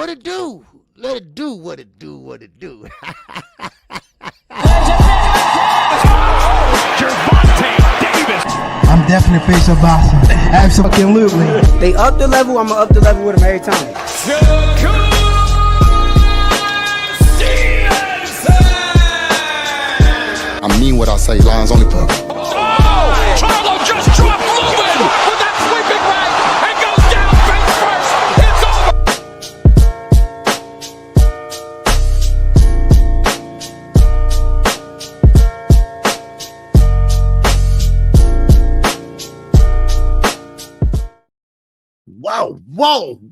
what it do. Let it do what it do, what it do. I'm definitely face of boxing. Absolutely. They up the level, I'm gonna up the level with them every time. I mean what I say, lines only per. Charlo just dropped Lewin with that sweeping right and goes down face first. It's over.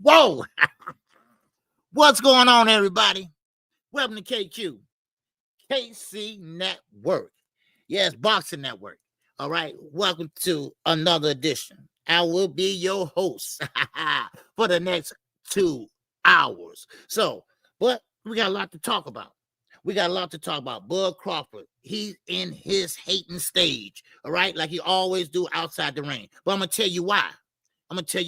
Whoa. What's going on, everybody? Welcome to KQKC Network. Yes, Boxing Network. All right, welcome to another edition. I will be your host for the next 2 hours. But we got a lot to talk about. Bud Crawford, he's in his hating stage, all right, like he always do outside the ring. But I'm going to tell you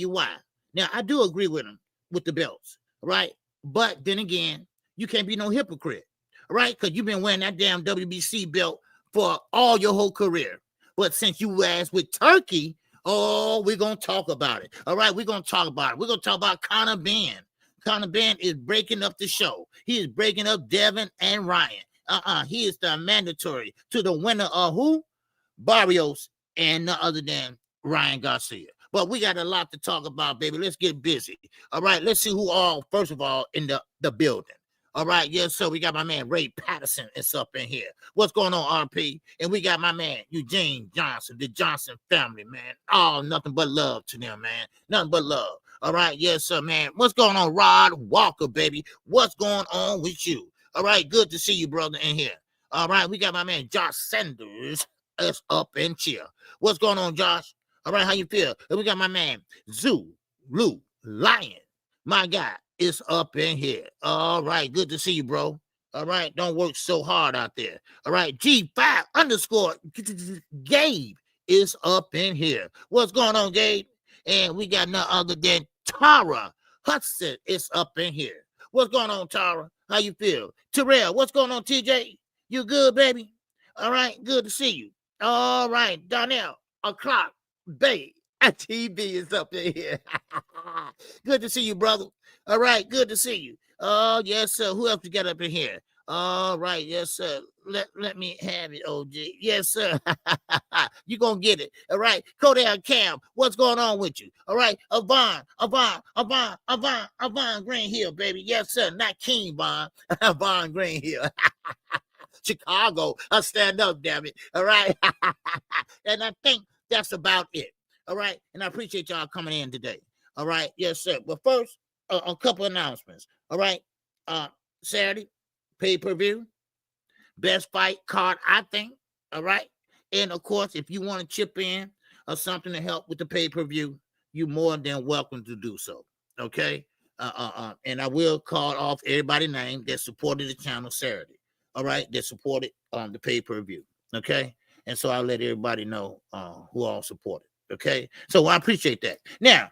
why. Now, I do agree with him with the belts, right? But then again, you can't be no hypocrite, right? Because you've been wearing that damn WBC belt for all your whole career. But since you asked with Turkey, we're going to talk about it. All right, we're going to talk about it. We're going to talk about Conor Benn. Conor Benn is breaking up the show. He is breaking up Devin and Ryan. He is the mandatory to the winner of who? Barrios and none other than Ryan Garcia. But we got a lot to talk about, baby. Let's get busy. All right, let's see who all, first of all, in the building. All right, yes, so we got my man Ray Patterson is up in here. What's going on, RP? And we got my man Eugene Johnson, the Johnson family, man. Oh, nothing but love to them, man. Nothing but love. All right, yes, sir, man. What's going on, Rod Walker, baby? What's going on with you? All right, good to see you, brother, in here. All right, we got my man Josh Sanders is up in here. What's going on, Josh? All right, how you feel? And we got my man Lou Lion. My guy is up in here. All right, good to see you, bro. All right, don't work so hard out there. All right, G5_ Gabe is up in here. What's going on, Gabe? And we got none other than Tara Hudson is up in here. What's going on, Tara? How you feel? Terrell, what's going on, TJ? You good, baby? All right, good to see you. All right, Donnell O'Clock Bay TV is up in here. Good to see you, brother. All right, good to see you. Oh, yes, sir. Who else you got up in here? All right, yes, sir. Let me have it, OG. Yes, sir. You gonna get it. All right. Kodal Cam, what's going on with you? All right. Avon Green Hill, baby. Yes, sir. Not King Von. Avon Green Hill. Chicago. I'll stand up, damn it. All right. And I think that's about it. All right. And I appreciate y'all coming in today. All right. Yes, sir. But first, a couple announcements. All right. Saturday, pay-per-view. Best fight card, I think. All right. And of course, if you want to chip in or something to help with the pay-per-view, you're more than welcome to do so. Okay. And I will call off everybody's name that supported the channel Saturday. All right. That supported the pay-per-view. Okay. And so I'll let everybody know who all supported. Okay. So I appreciate that. Now,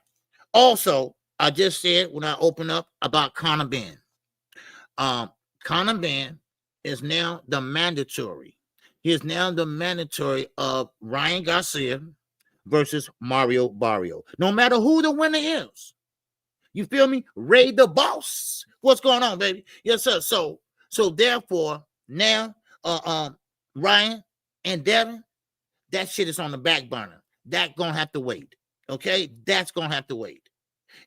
also, I just said when I open up about Conor Benn. Conor Benn is now the mandatory. He is now the mandatory of Ryan Garcia versus Mario Barrio. No matter who the winner is. You feel me? Ray the boss. What's going on, baby? Yes, sir. So therefore, now Ryan and Devin, that shit is on the back burner. That's gonna have to wait. Okay? That's gonna have to wait.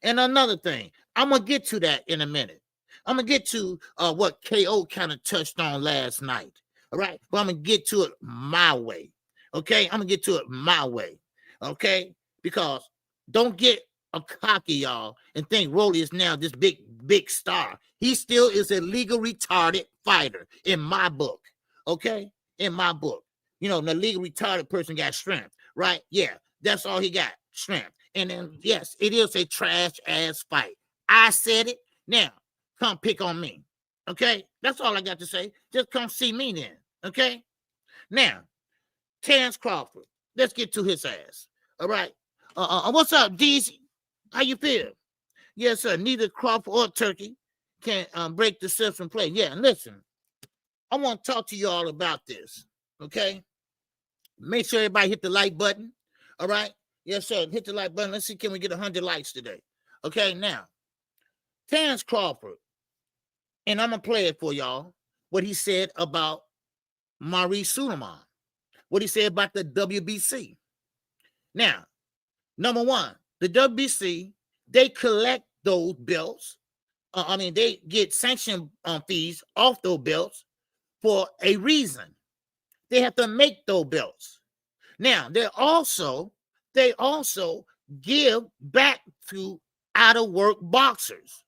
And another thing, I'm gonna get to that in a minute. I'm gonna get to what KO kind of touched on last night. All right, but I'm gonna get to it my way. Okay, I'm gonna get to it my way. Okay, because don't get a cocky, y'all, and think Rolly is now this big star. He still is a legal retarded fighter in my book. Okay, in my book, you know, the legal retarded person got strength, right? Yeah, that's all he got, strength. And then yes, it is a trash ass fight. I said it. Now, come pick on me. Okay? That's all I got to say. Just come see me then. Okay? Now, Terrence Crawford. Let's get to his ass. All right. What's up, Deezy? How you feel? Yes, sir. Neither Crawford or Turkey can break the system play. Yeah, and listen, I want to talk to you all about this, okay? Make sure everybody hit the like button, all right? Yes, sir, hit the like button. Let's see, can we get 100 likes today? Okay, now, Terrence Crawford, and I'm going to play it for y'all, what he said about Maurice Suleiman, what he said about the WBC. Now, number one, the WBC, they collect those belts. They get sanction fees off those belts for a reason. They have to make those belts. Now, they also give back to out-of-work boxers.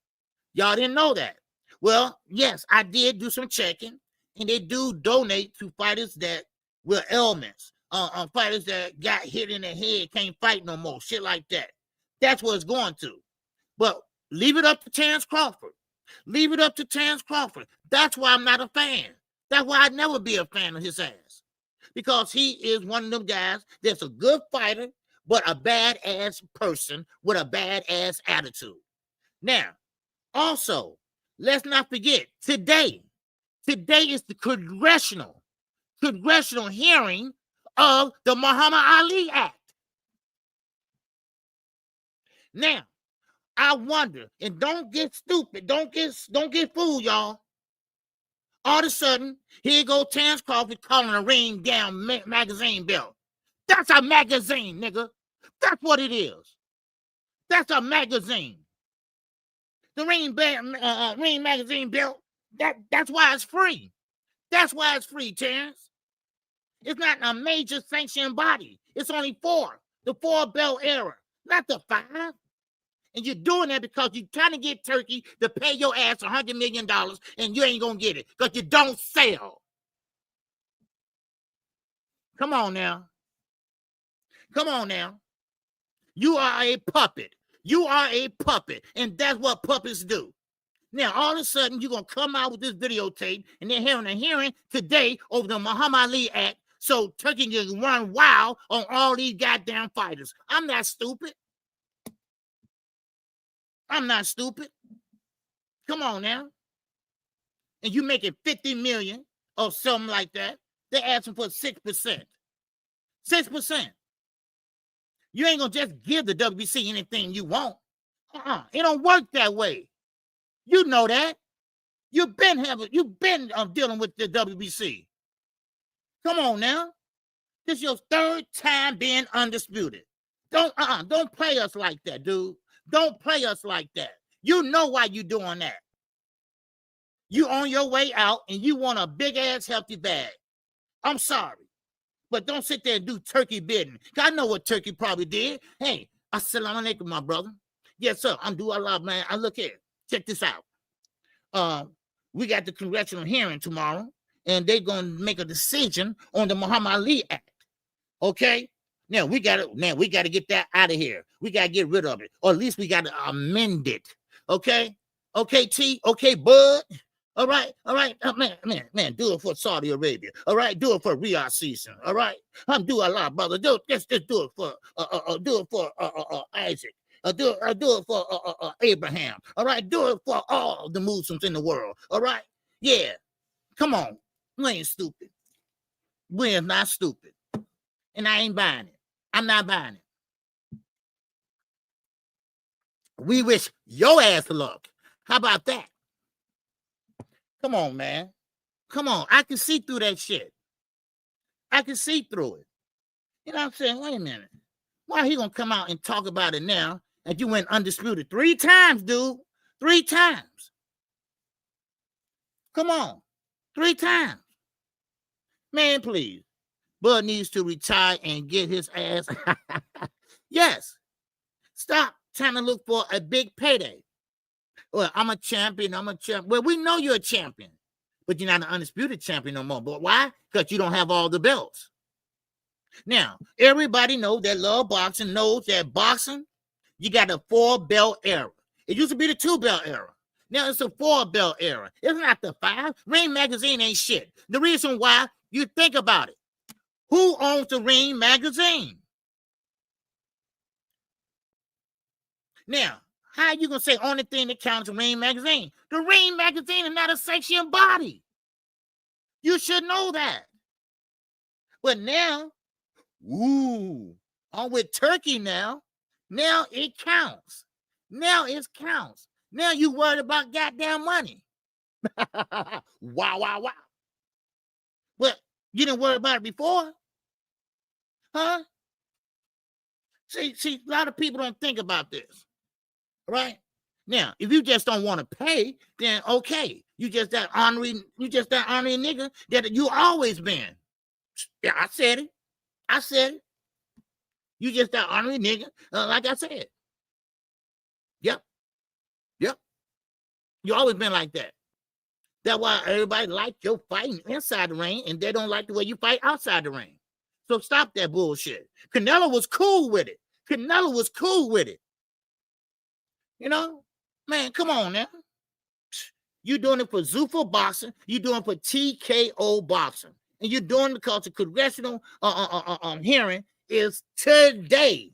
Y'all didn't know that. Well, yes, I did do some checking, and they do donate to fighters that with ailments, fighters that got hit in the head, can't fight no more, shit like that. That's what it's going to. But leave it up to Terrence Crawford. Leave it up to Terrence Crawford. That's why I'm not a fan. That's why I'd never be a fan of his ass. Because he is one of them guys that's a good fighter, but a badass person with a badass attitude. Now, also, let's not forget, today is the congressional hearing of the Muhammad Ali Act. Now, I wonder, and don't get stupid, don't get fooled, y'all. All of a sudden, here go Terrence Crawford calling a ring down magazine belt. That's a magazine, nigga. That's what it is. That's a magazine. The ring magazine belt, that's why it's free. That's why it's free, Terrence. It's not a major sanctioned body. It's only 4. The 4 belt era, not the 5. And you're doing that because you're trying to get Turkey to pay your ass $100 million, and you ain't going to get it because you don't sell. Come on now. Come on now. You are a puppet. You are a puppet, and that's what puppets do. Now, all of a sudden, you're going to come out with this videotape, and they're having a hearing today over the Muhammad Ali Act, so Turkey can run wild on all these goddamn fighters. I'm not stupid. I'm not stupid. Come on now. And you making $50 million or something like that. They're asking for 6%. 6%. You ain't going to just give the WBC anything you want. It don't work that way. You know that. You've been dealing with the WBC. Come on now. This is your 3rd time being undisputed. Don't play us like that, dude. Don't play us like that. You know why you doing that. You on your way out and you want a big ass healthy bag. I'm sorry. But don't sit there and do turkey bidding. I know what Turkey probably did. Hey, assalamu alaikum, my brother. Yes, sir. I'm doing a lot, man. I look here. Check this out. We got the congressional hearing tomorrow, and they're gonna make a decision on the Muhammad Ali Act. Okay? Now we gotta get that out of here. We gotta get rid of it. Or at least we gotta amend it. Okay? Okay, T, okay, Bud. All right, man, do it for Saudi Arabia. All right, do it for Riyadh season. All right, I'm doing a lot, brother. Just do it for Isaac. Do it for Abraham. All right, do it for all the Muslims in the world. All right, yeah. Come on, we ain't stupid. We are not stupid, and I ain't buying it. I'm not buying it. We wish your ass luck. How about that? Come on, man. Come on. I can see through that shit. I can see through it. You know what I'm saying? Wait a minute. Why he gonna come out and talk about it now and you went undisputed 3 times, dude? 3 times. Come on. 3 times. Man, please. Bud needs to retire and get his ass. Yes. Stop trying to look for a big payday. Well, I'm a champion. Well, we know you're a champion, but you're not an undisputed champion no more. But why? Because you don't have all the belts. Now, everybody knows that love boxing knows that boxing, you got a 4-belt era. It used to be the 2-belt era. Now it's a 4-belt era. It's not the 5. Ring Magazine ain't shit. The reason why, you think about it. Who owns the Ring Magazine? Now, How you gonna say only thing that counts is Ring Magazine? The Ring Magazine is not a section body. You should know that. But now, ooh, I'm with Turkey now. Now it counts. Now it counts. Now you worried about goddamn money. Wow. But you didn't worry about it before? Huh? See, a lot of people don't think about this. Right? Now, if you just don't want to pay, then okay. You just that honorary nigga that you always been. Yeah, I said it. You just that honorary nigga, like I said. Yep. You always been like that. That's why everybody like your fighting inside the ring, and they don't like the way you fight outside the ring. So stop that bullshit. Canelo was cool with it. You know, man, come on now. You doing it for Zuffa Boxing. You doing it for TKO Boxing. And you're doing it because the congressional hearing is today.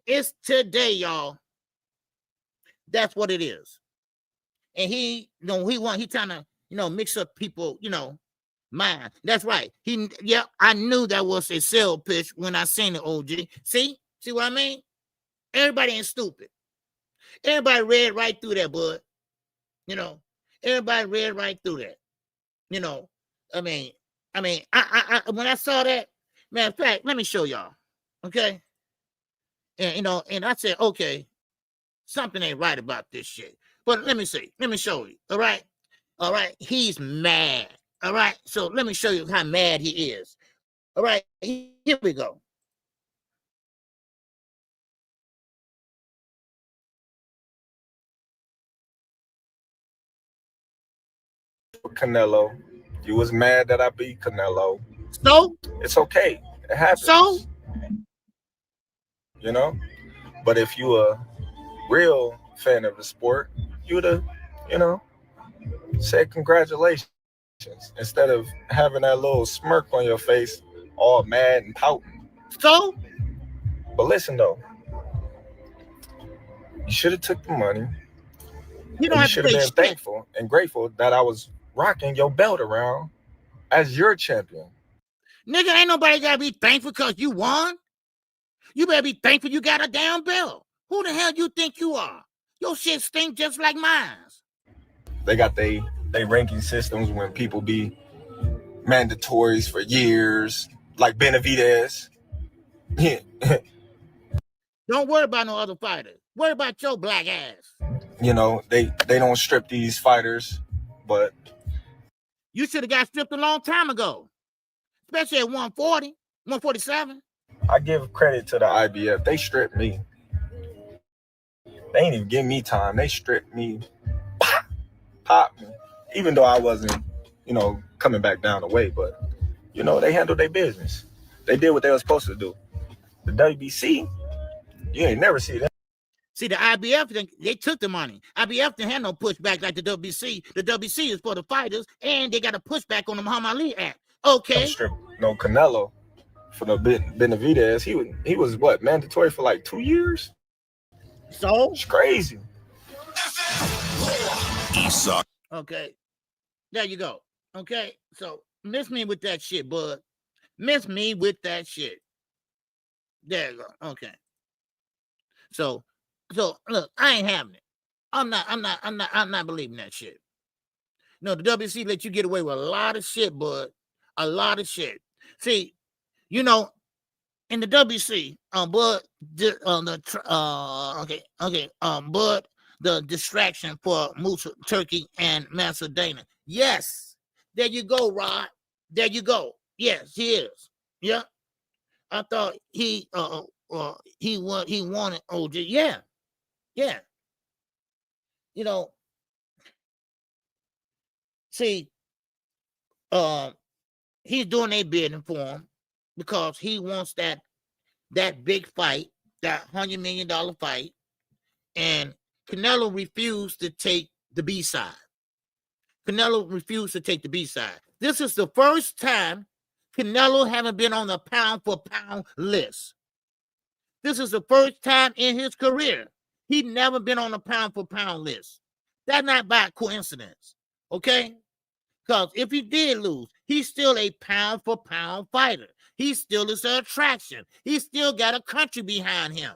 It's today, y'all. That's what it is. And he trying to, mix up people, mind. That's right. I knew that was a sell pitch when I seen the OG. See what I mean? Everybody ain't stupid. Everybody read right through that, bud. Everybody read right through that. I mean, when I saw that, matter of fact, let me show y'all. Okay. And and I said, okay, something ain't right about this shit. But let me see. Let me show you. All right. He's mad. All right. So let me show you how mad he is. All right. Here we go. Canelo. You was mad that I beat Canelo. So? It's okay. It happens. So? But if you a real fan of the sport, you would have, said congratulations instead of having that little smirk on your face, all mad and pouting. So? But listen though, you should have took the money. You should have been thankful and grateful that I was rocking your belt around as your champion. Nigga, ain't nobody gotta be thankful because you won. You better be thankful you got a damn belt. Who the hell you think you are? Your shit stink just like mine. They got they ranking systems when people be mandatories for years, like Benavidez. Don't worry about no other fighters. Worry about your black ass. They don't strip these fighters, but you should have got stripped a long time ago, especially at 140, 147. I give credit to the IBF. They stripped me. They ain't even give me time. They stripped me, pop me, even though I wasn't, coming back down the way. But, they handled their business. They did what they were supposed to do. The WBC, you ain't never see that. See, the IBF, they took the money. IBF didn't have no pushback like the WBC. The WBC is for the fighters, and they got a pushback on the Muhammad Ali Act. Okay. No, Canelo, for the Benavidez, he was what, mandatory for like 2 years? So? It's crazy. Okay. There you go. Okay. So, miss me with that shit, bud. Miss me with that shit. There you go. Okay. So look, I ain't having it. I'm not believing that shit. No, the WC let you get away with a lot of shit, bud. A lot of shit. See, in the WC, bud, bud, the distraction for Musa, Turkey, and Macedonia. Yes, there you go, Rod. There you go. Yes, he is. Yeah, I thought he wanted OJ. Yeah. See, he's doing a bidding for him because he wants that big fight, that $100 million fight, and Canelo refused to take the B-side. This is the first time Canelo haven't been on the pound for pound list. This is the first time in his career He never been on a pound for pound list. That's not by coincidence, okay? Because if he did lose, he's still a pound for pound fighter. He still is an attraction. He still got a country behind him.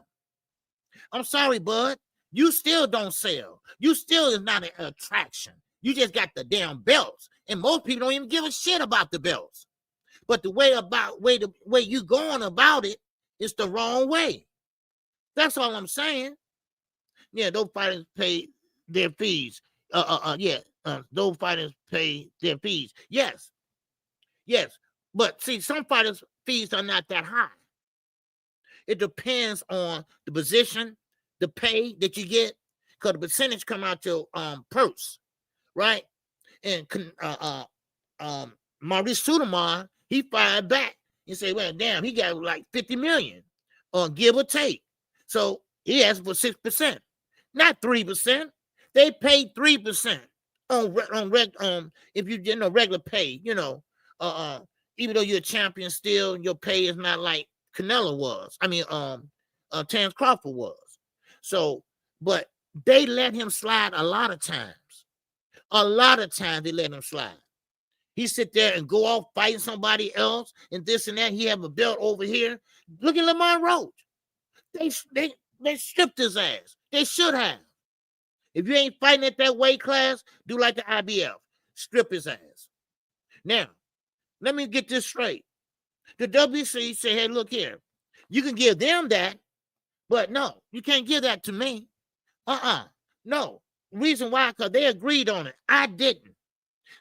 I'm sorry, bud. You still don't sell. You still is not an attraction. You just got the damn belts. And most people don't even give a shit about the belts. But the way you going about it is the wrong way. That's all I'm saying. Yeah, those fighters pay their fees. Those fighters pay their fees. Yes. But see, some fighters' fees are not that high. It depends on the position, the pay that you get, because the percentage come out your purse, right? And Maurice Suleiman, he fired back. You say, well, damn, he got like 50 million, give or take. So he asked for 6%, not 3%. They paid 3% if you didn't know regular pay, even though you're a champion still, your pay is not like Canelo was. Terence Crawford was. So, but they let him slide a lot of times. A lot of times they let him slide. He sit there and go off fighting somebody else and this and that. He have a belt over here. Look at Lamont Roach. They stripped his ass. They should have. If you ain't fighting at that weight class, do like the IBF. Strip his ass. Now, let me get this straight. The WC say, hey, look here. You can give them that, but no, you can't give that to me. No. Reason why, because they agreed on it. I didn't.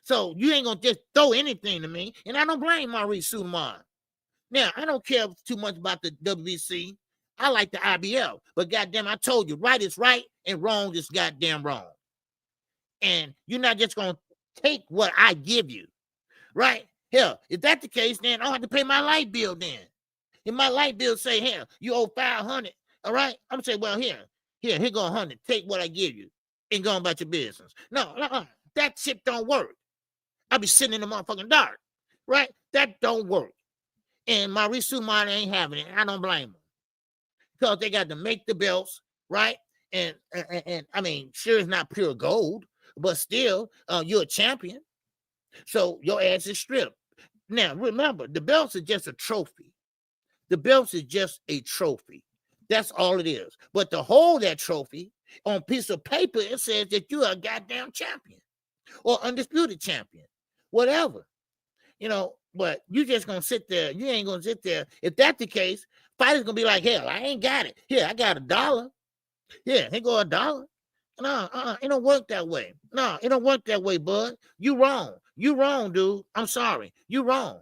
So you ain't going to just throw anything to me. And I don't blame Maurice Suleiman. Now, I don't care too much about the WBC. I like the IBF. But goddamn, I told you, right is right and wrong is goddamn wrong. And you're not just going to take what I give you. Right? Hell, if that's the case, then I don't have to pay my light bill then. If my light bill say, hell, you owe $500, all right? I'm going to say, well, here go 100. Take what I give you and go about your business. No, that shit don't work. I'll be sitting in the motherfucking dark, right? That don't work. And Maurice Suleiman ain't having it. I don't blame him. Because they got to make the belts, right? And I mean, sure, it's not pure gold, but still, you're a champion. So your ass is stripped. Now, remember, the belts are just a trophy. The belts is just a trophy. That's all it is. But to hold that trophy on a piece of paper, it says that you're a goddamn champion or undisputed champion, whatever. But you just going to sit there. You ain't going to sit there. If that's the case, fighters going to be like, hell, I ain't got it. Here, I got $1. Yeah, here go $1. No, it don't work that way. No, it don't work that way, bud. You wrong. You wrong, dude. I'm sorry. You wrong.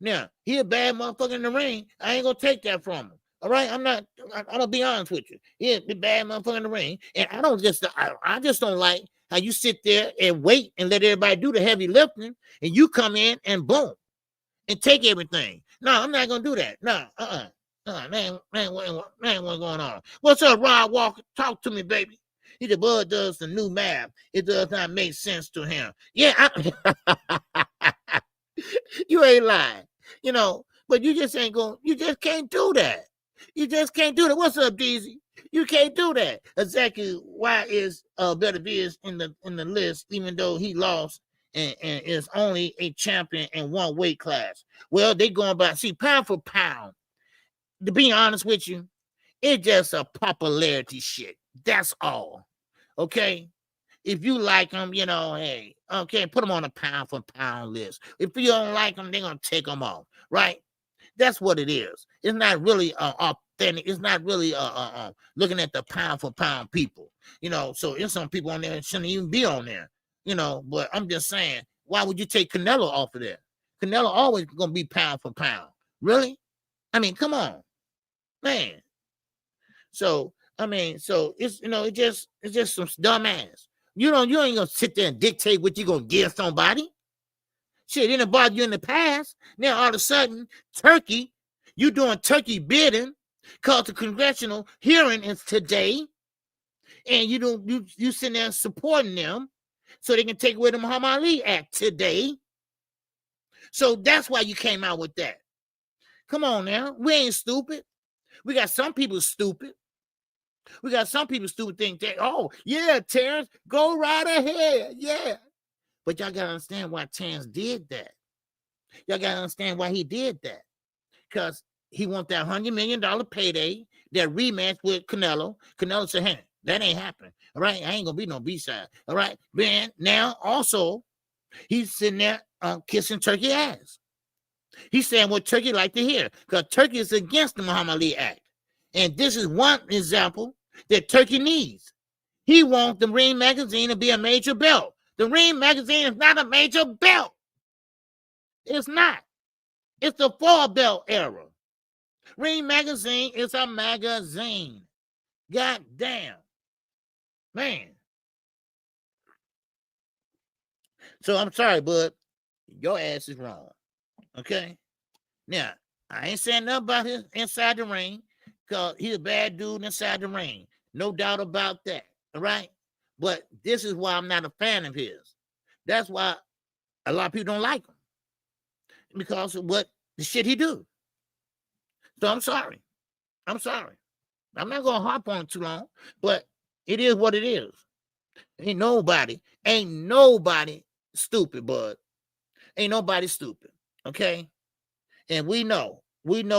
Now, he a bad motherfucker in the ring. I ain't gonna take that from him. All right? I'm gonna be honest with you. He a bad motherfucker in the ring. And I just don't like how you sit there and wait and let everybody do the heavy lifting and you come in and boom and take everything. No, I'm not gonna do that. No, man, what's going on? What's up, Rod Walker? Talk to me, baby. He the bud does the new math. It does not make sense to him. Yeah, you ain't lying, but you just ain't going, you just can't do that. You just can't do that. What's up, Deezy? You can't do that. Exactly why is Better Biz in the list, even though he lost and is only a champion in one weight class? Well, they going by, see, pound for pound. To be honest with you, it's just a popularity shit. That's all. Okay? If you like them, hey, okay, put them on a pound for pound list. If you don't like them, they're going to take them off, right? That's what it is. It's not really authentic. It's not really looking at the pound for pound people, so there's some people on there that shouldn't even be on there, but I'm just saying, why would you take Canelo off of there? Canelo always going to be pound for pound. Really? I mean, come on, man. So it's, it's just some dumb ass. You ain't gonna sit there and dictate what you're gonna give somebody. Shit, it didn't bother you in the past. Now all of a sudden, Turkey, you doing turkey bidding because the congressional hearing is today, and you sitting there supporting them so they can take away the Muhammad Ali Act today. So that's why you came out with that. Come on now, we ain't stupid. We got some people stupid. We got some people stupid think that, oh, yeah, Terrence, go right ahead. Yeah. But y'all got to understand why Terrence did that. Y'all got to understand why he did that. Because he wants that $100 million payday, that rematch with Canelo. Canelo said, hey, that ain't happening. All right, I ain't going to be no B-side. All right, man, now also, he's sitting there kissing Turkey ass. He's saying what Turkey like to hear, because Turkey is against the Muhammad Ali Act. And this is one example that Turkey needs. He wants the Ring magazine to be a major belt. The Ring magazine is not a major belt. It's not. It's the 4-belt era. Ring magazine is a magazine. God damn. Man. So I'm sorry, bud. Your ass is wrong. Okay? Now, I ain't saying nothing about him inside the ring, because he's a bad dude inside the ring. No doubt about that. All right? But this is why I'm not a fan of his. That's why a lot of people don't like him. Because of what the shit he do. So I'm sorry. I'm sorry. I'm not going to harp on it too long, but it is what it is. Ain't nobody stupid, bud. Ain't nobody stupid. Okay? And we know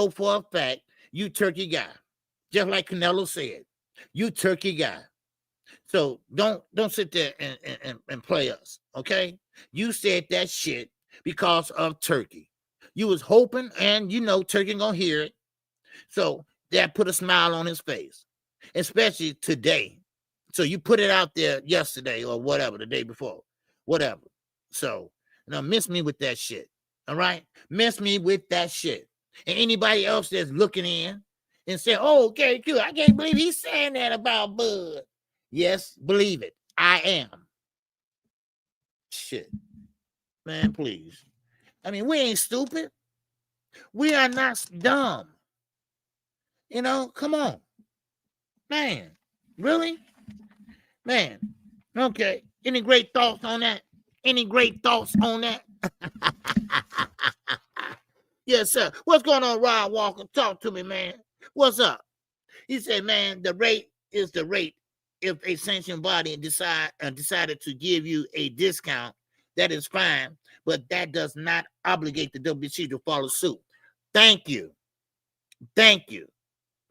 for a fact you Turkey guy. Just like Canelo said. You Turkey guy. So don't sit there and play us. Okay? You said that shit because of Turkey. You was hoping, and you know Turkey gonna hear it. So that put a smile on his face. Especially today. So you put it out there yesterday or whatever, the day before. Whatever. So now miss me with that shit. All right? Miss me with that shit. And anybody else that's looking in and say, oh, KQ, I can't believe he's saying that about Bud. Yes, believe it. I am. Shit. Man, please. I mean, we ain't stupid. We are not dumb. You know, come on. Man, really? Man, okay. Any great thoughts on that? Any great thoughts on that? Yes, sir. What's going on, Rod Walker? Talk to me, man. What's up? He said, man, the rate is the rate. If a sanctioned body decided to give you a discount, that is fine, but that does not obligate the WBC to follow suit. Thank you. Thank you.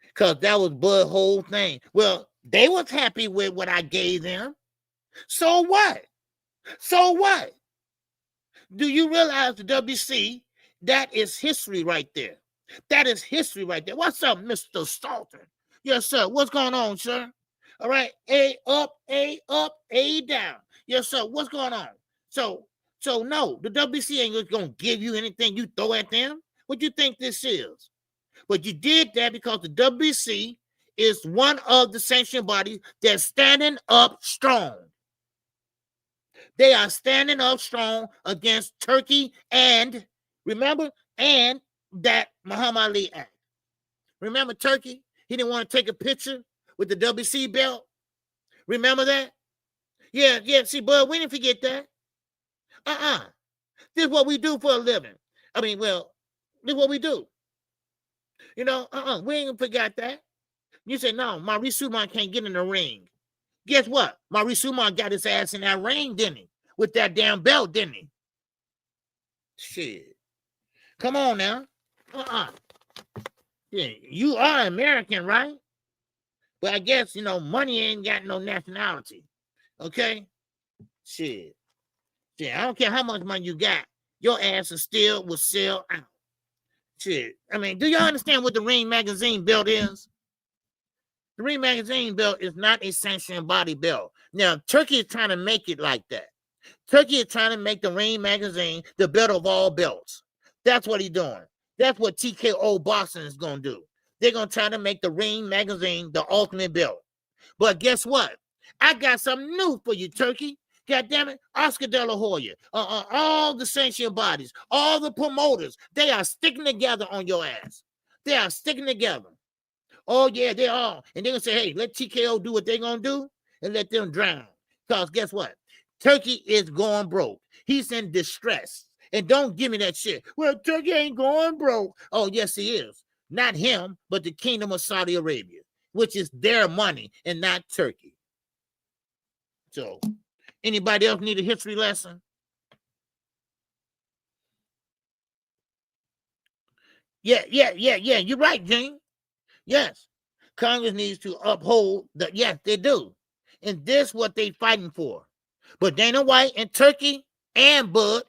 Because that was Bud's whole thing. Well, they was happy with what I gave them. So what? So what? Do you realize the WBC, that is history right there. That is history right there. What's up, Mr. Salter? Yes, sir. What's going on, sir? All right. A up, A down. Yes, sir. What's going on? So no, the WBC ain't going to give you anything you throw at them. What you think this is? But you did that because the WBC is one of the sanctioned bodies that's standing up strong. They are standing up strong against Turkey and, remember, and that Muhammad Ali Act. Remember Turkey? He didn't want to take a picture with the WBC belt. Remember that? Yeah, see, Bud, we didn't forget that. This is what we do for a living. I mean, well, this is what we do. You know, we ain't forgot that. You say, no, Maurice Suman can't get in the ring. Guess what? Maurice Suman got his ass in that ring, didn't he? With that damn belt, didn't he? Shit. Come on now. Yeah, you are American, right? But I guess, you know, money ain't got no nationality. Okay? Shit. I don't care how much money you got. Your ass will sell out. Shit. I mean, do y'all understand what the Ring Magazine belt is? The Ring Magazine belt is not a sanctioned body belt. Now, Turkey is trying to make it like that. Turkey is trying to make the Ring Magazine the belt of all belts. That's what he's doing. That's what TKO Boxing is going to do. They're going to try to make the Ring Magazine the ultimate belt. But guess what? I got something new for you, Turkey. God damn it. Oscar De La Hoya, all the sanctioned bodies, all the promoters, they are sticking together on your ass. They are sticking together. Oh, yeah, they are. And they're going to say, hey, let TKO do what they're going to do and let them drown. Because guess what? Turkey is going broke. He's in distress. And don't give me that shit. Well, Turkey ain't going broke. Oh, yes, he is. Not him, but the Kingdom of Saudi Arabia. which is their money and not Turkey. So, anybody else need a history lesson? Yeah. You're right, Gene. Yes. Congress needs to uphold the, yes, they do. And this is what they fighting for. But Dana White and Turkey and Bud,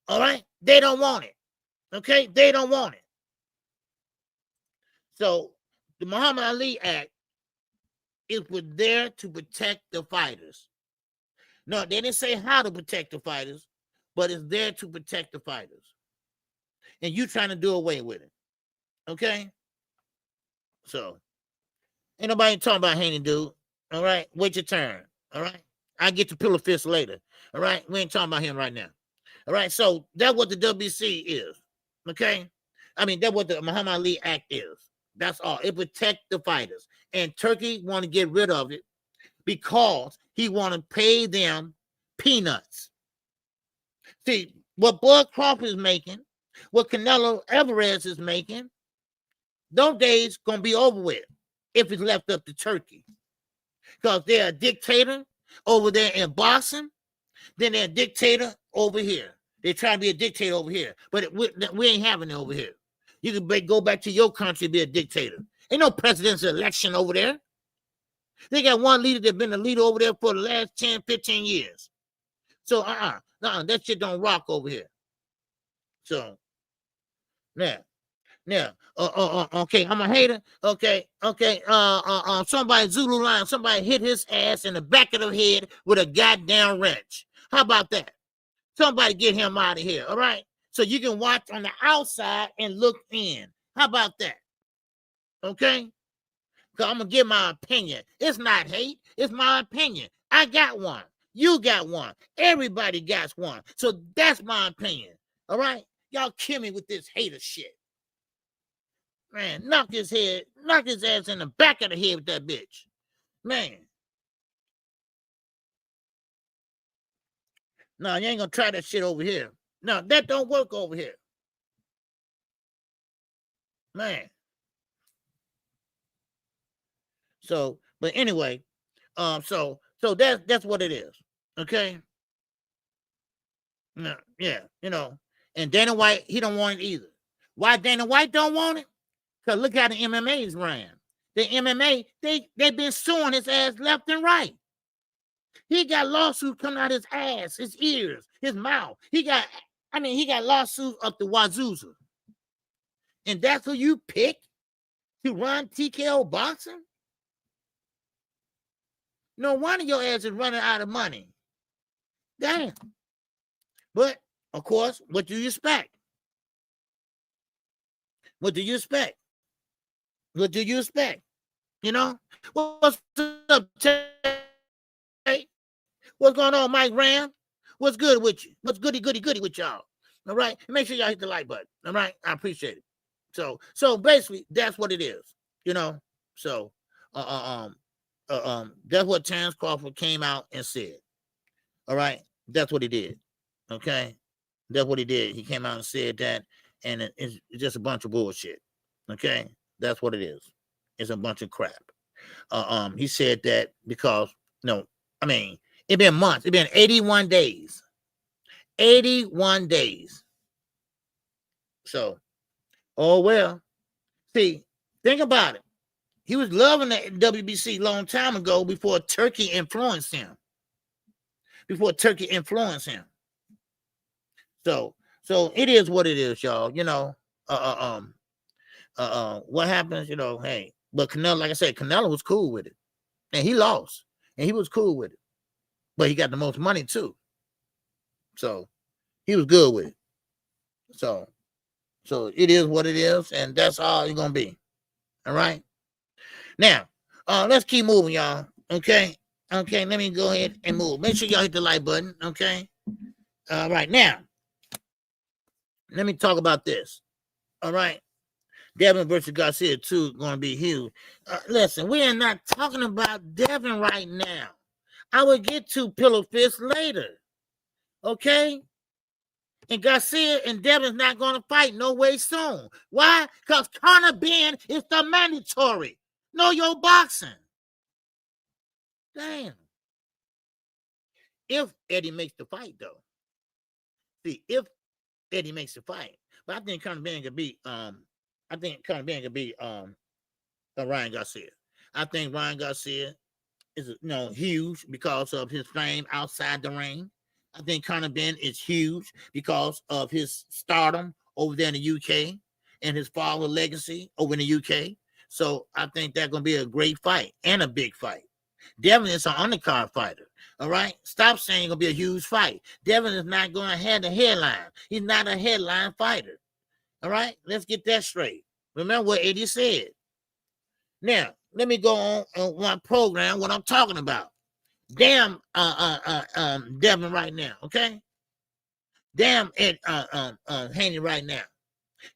all right, they don't want it. Okay? They don't want it. So the Muhammad Ali Act is there to protect the fighters. No, they didn't say how to protect the fighters, but it's there to protect the fighters. And you trying to do away with it. Okay? So, ain't nobody talking about Haney, dude. All right? Wait your turn. All right? I get to pillow fist later. All right? We ain't talking about him right now. All right? So, that's what the WC is. Okay? I mean, that's what the Muhammad Ali Act is. That's all. It protects the fighters. And Turkey want to get rid of it because he want to pay them peanuts. See, what Bud Crawford is making, what Canelo Alvarez is making, those days going to be over with if it's left up to Turkey. Because they're a dictator over there in boxing, then they're a dictator over here. They're trying to be a dictator over here. But we ain't having it over here. You can go back to your country and be a dictator. Ain't no presidential election over there. They got one leader that's been a leader over there for the last 10, 15 years. So, that shit don't rock over here. So, now, okay, I'm a hater. Okay, somebody Zulu line, somebody hit his ass in the back of the head with a goddamn wrench. How about that? Somebody get him out of here, all right? So you can watch on the outside and look in. How about that? Okay? Because I'm going to give my opinion. It's not hate. It's my opinion. I got one. You got one. Everybody got one. So that's my opinion. All right? Y'all kill me with this hater shit. Man, knock his ass in the back of the head with that bitch. Man. No, you ain't going to try that shit over here. No, that don't work over here. Man. So, but anyway, so that's what it is. Okay. No, yeah, and Dana White, he don't want it either. Why Dana White don't want it? Because look how the MMA's ran. The MMA, they've been suing his ass left and right. He got lawsuits coming out his ass, his ears, his mouth. He got lawsuits up the wazooza. And that's who you pick to run TKO boxing? No wonder your ass is running out of money. Damn. But, of course, what do you expect? What do you expect? What do you expect? What's up, Tay? What's going on, Mike Ram? What's good with you? What's goody with y'all? All right? Make sure y'all hit the like button. All right? I appreciate it. So basically, that's what it is. So, that's what Terrence Crawford came out and said. All right? That's what he did. Okay? That's what he did. He came out and said that, and it's just a bunch of bullshit. Okay? That's what it is. It's a bunch of crap. He said that because, it's been months. It's been 81 days. 81 days. So, oh, well. See, think about it. He was loving the WBC long time ago before Turkey influenced him. So it is what it is, y'all. What happens, hey. But Canelo, like I said, Canelo was cool with it. And he lost. And he was cool with it. But he got the most money too. So he was good with it. So it is what it is, and that's all it's gonna be. All right. Now, let's keep moving, y'all. Okay, let me go ahead and move. Make sure y'all hit the like button. Okay. All right, now let me talk about this. All right, Devin versus Garcia 2 going to be huge. Listen, we are not talking about Devin right now. I will get to Pillow Fist later. Okay. And Garcia and Devin's not going to fight no way soon. Why? Because Conor Ben is the mandatory. Know your boxing. Damn. If Eddie makes the fight, though. See, if Eddie makes the fight, but I think Conor Ben could beat Ryan Garcia. I think Ryan Garcia is huge because of his fame outside the ring. I think Conor Ben is huge because of his stardom over there in the UK and his father legacy over in the UK. So I think that's gonna be a great fight and a big fight. Devin is an undercard fighter. All right, stop saying it's gonna be a huge fight. Devin is not going to have the headline. He's not a headline fighter. All right, let's get that straight. Remember what Eddie said. Now, let me go on my program, what I'm talking about. Damn Devin right now, okay? Damn Haney right now.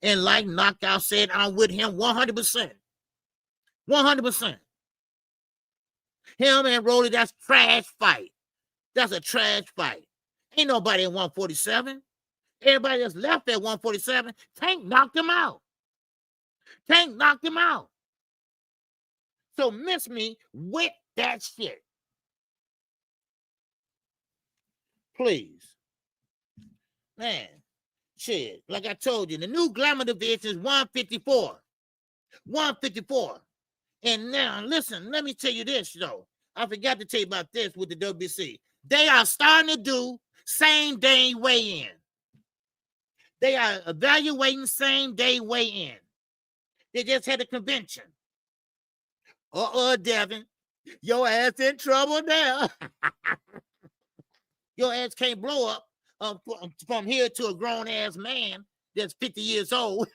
And like Knockout said, I'm with him 100%. 100%. Him and Rolly, that's trash fight. That's a trash fight. Ain't nobody at 147. Everybody that's left at 147, Tank knocked him out. Tank knocked him out. So miss me with that shit. Please. Man, shit. Like I told you, the new glamour division is 154. 154. And now, listen, let me tell you this, though. I forgot to tell you about this with the WBC. They are starting to do same-day weigh-in. They are evaluating same-day weigh-in. They just had a convention. Devin, your ass in trouble now. Your ass can't blow up from here to a grown-ass man that's 50 years old.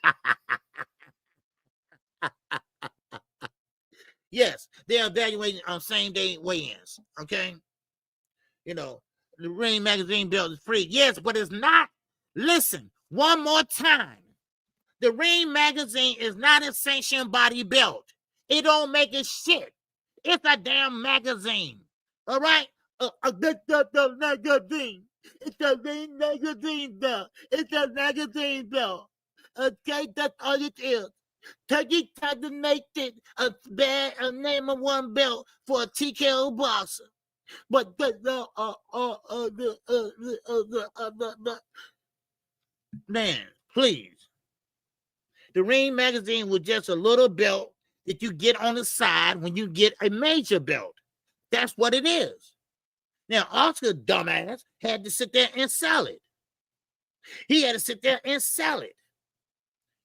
Yes, they're evaluating on same-day weigh-ins, okay? You know, the Ring Magazine belt is free. Yes, but it's not. Listen, one more time. The Ring Magazine is not a sanctioned body belt. It don't make it shit. It's a damn magazine, all right? The magazine. It's a Ring Magazine belt. It's a magazine belt, okay? That's all it is. Turkey designated a name of one belt for a TKO boxer, but man, please, the Ring Magazine was just a little belt that you get on the side when you get a major belt. That's what it is. Now, Oscar, dumbass, had to sit there and sell it. He had to sit there and sell it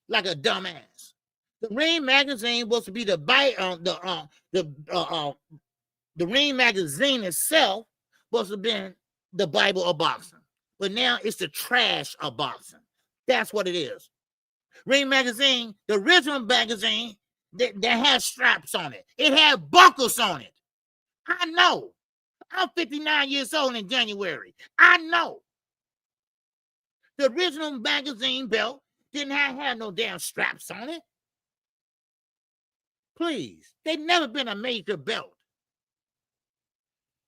like a dumbass. The Ring Magazine was to be the Ring Magazine itself was to have been the Bible of boxing, but now it's the trash of boxing. That's what it is. Ring Magazine, the original magazine, that has straps on it. It had buckles on it. I know. I'm 59 years old in January. I know. The original magazine belt didn't have no damn straps on it. Please. They've never been a major belt.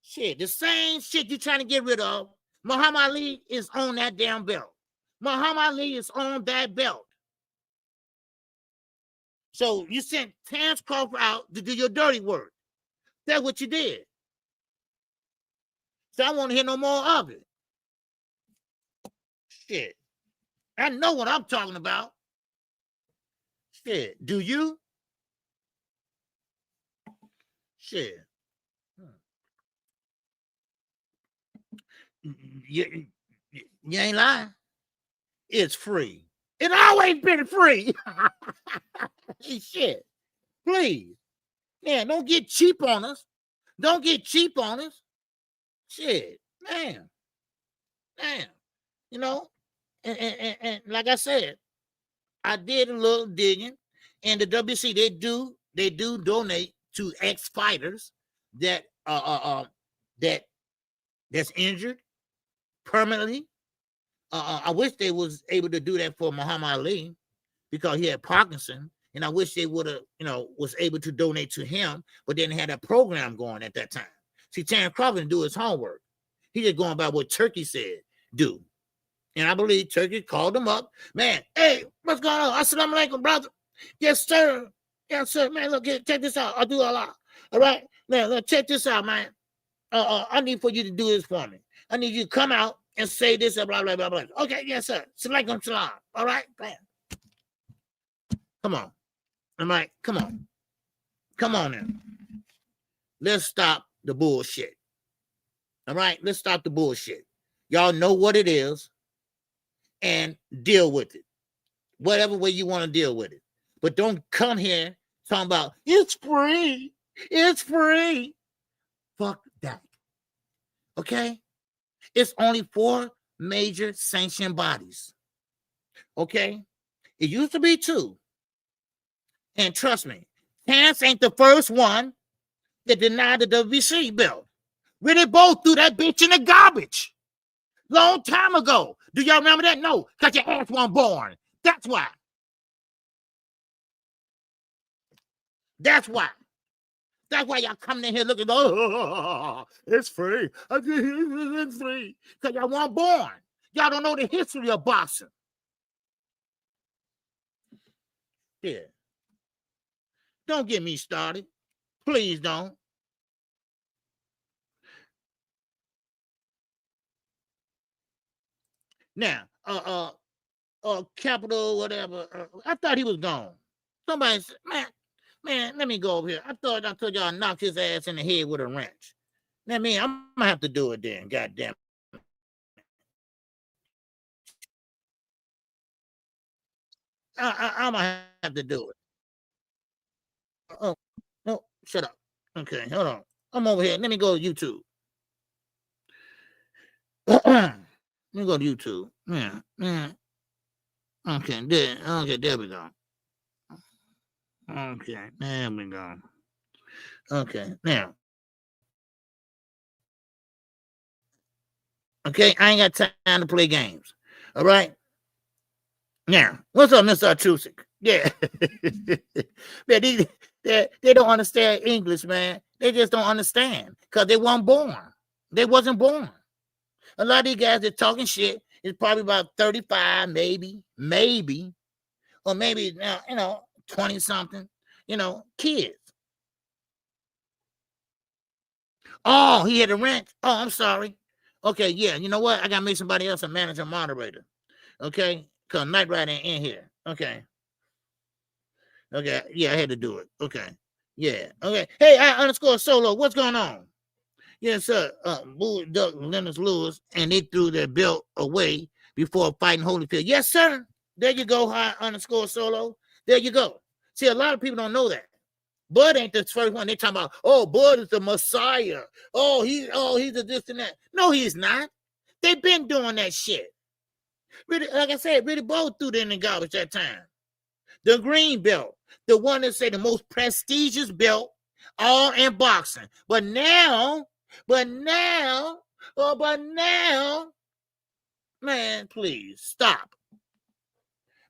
Shit, the same shit you're trying to get rid of, Muhammad Ali is on that damn belt. Muhammad Ali is on that belt. So you sent Terrence Crawford out to do your dirty work. That's what you did. So I want to hear no more of it. Shit. I know what I'm talking about. Shit. Do you? Shit. You ain't lying. It's free. It always been free. Shit. Please. Yeah, don't get cheap on us. Don't get cheap on us. Shit. Man. Damn. You know, and like I said, I did a little digging, and the WC, they do donate to ex-fighters that's injured permanently. I wish they was able to do that for Muhammad Ali because he had Parkinson, and I wish they would have, was able to donate to him, but didn't have that program going at that time. See, Terrence Crawford didn't do his homework. He just going by what Turkey said do. And I believe Turkey called him up. Man, hey, what's going on? Assalamu alaikum, brother. Yes, sir. Yes, sir, man. Look, check this out. I'll do a lot. All right, now look, check this out, man. I need for you to do this for me. I need you to come out and say this, blah blah blah blah. Okay, yes, sir. Salaam salam. All right, bam. Come on. All right, come on. Come on now. Let's stop the bullshit. All right, let's stop the bullshit. Y'all know what it is and deal with it. Whatever way you want to deal with it. But don't come here talking about it's free. It's free. Fuck that. Okay? It's only 4 major sanctioned bodies. Okay? It used to be 2. And trust me, Chance ain't the first one that denied the WBC bill. Really both threw that bitch in the garbage. Long time ago. Do y'all remember that? No, because your ass wasn't born. That's why. That's why. That's why y'all coming in here looking, oh, it's free. It's free. Because y'all weren't born. Y'all don't know the history of boxing. Yeah. Don't get me started. Please don't. Now, Capital, whatever. I thought he was gone. Somebody said, man, let me go over here. I told y'all knock his ass in the head with a wrench. That means I'm gonna have to do it then. Goddamn. I'm gonna have to do it. Oh, no, shut up. Okay, hold on. I'm over here. Let me go to YouTube. Let me go to YouTube. Yeah. Okay, there we go. Okay, there we go. Okay, now. Okay, I ain't got time to play games. All right? Now, what's up, Mr. Artusik? Yeah. Man, they don't understand English, man. They just don't understand because they weren't born. They wasn't born. A lot of these guys that talking shit is probably about 35, maybe, or maybe now, 20-something, kids. Oh, he had a wrench. Oh, I'm sorry. Okay, yeah, you know what? I gotta make somebody else a manager moderator. Okay, because Night Rider ain't in here. Okay, yeah, I had to do it. Okay, yeah, okay. Hey, I_solo, what's going on? Yes, sir. Bullet Duck, Lennox Lewis, and they threw their belt away before fighting Holyfield. Yes, sir. There you go, _solo. There you go. See, a lot of people don't know that. Bud ain't the first one. They talking about, oh, Bud is the Messiah. Oh, he's a this and that. No, he's not. They've been doing that shit. Really, like I said, really both threw it in the garbage that time. The green belt, the one that say the most prestigious belt, all in boxing. But now, man, please stop.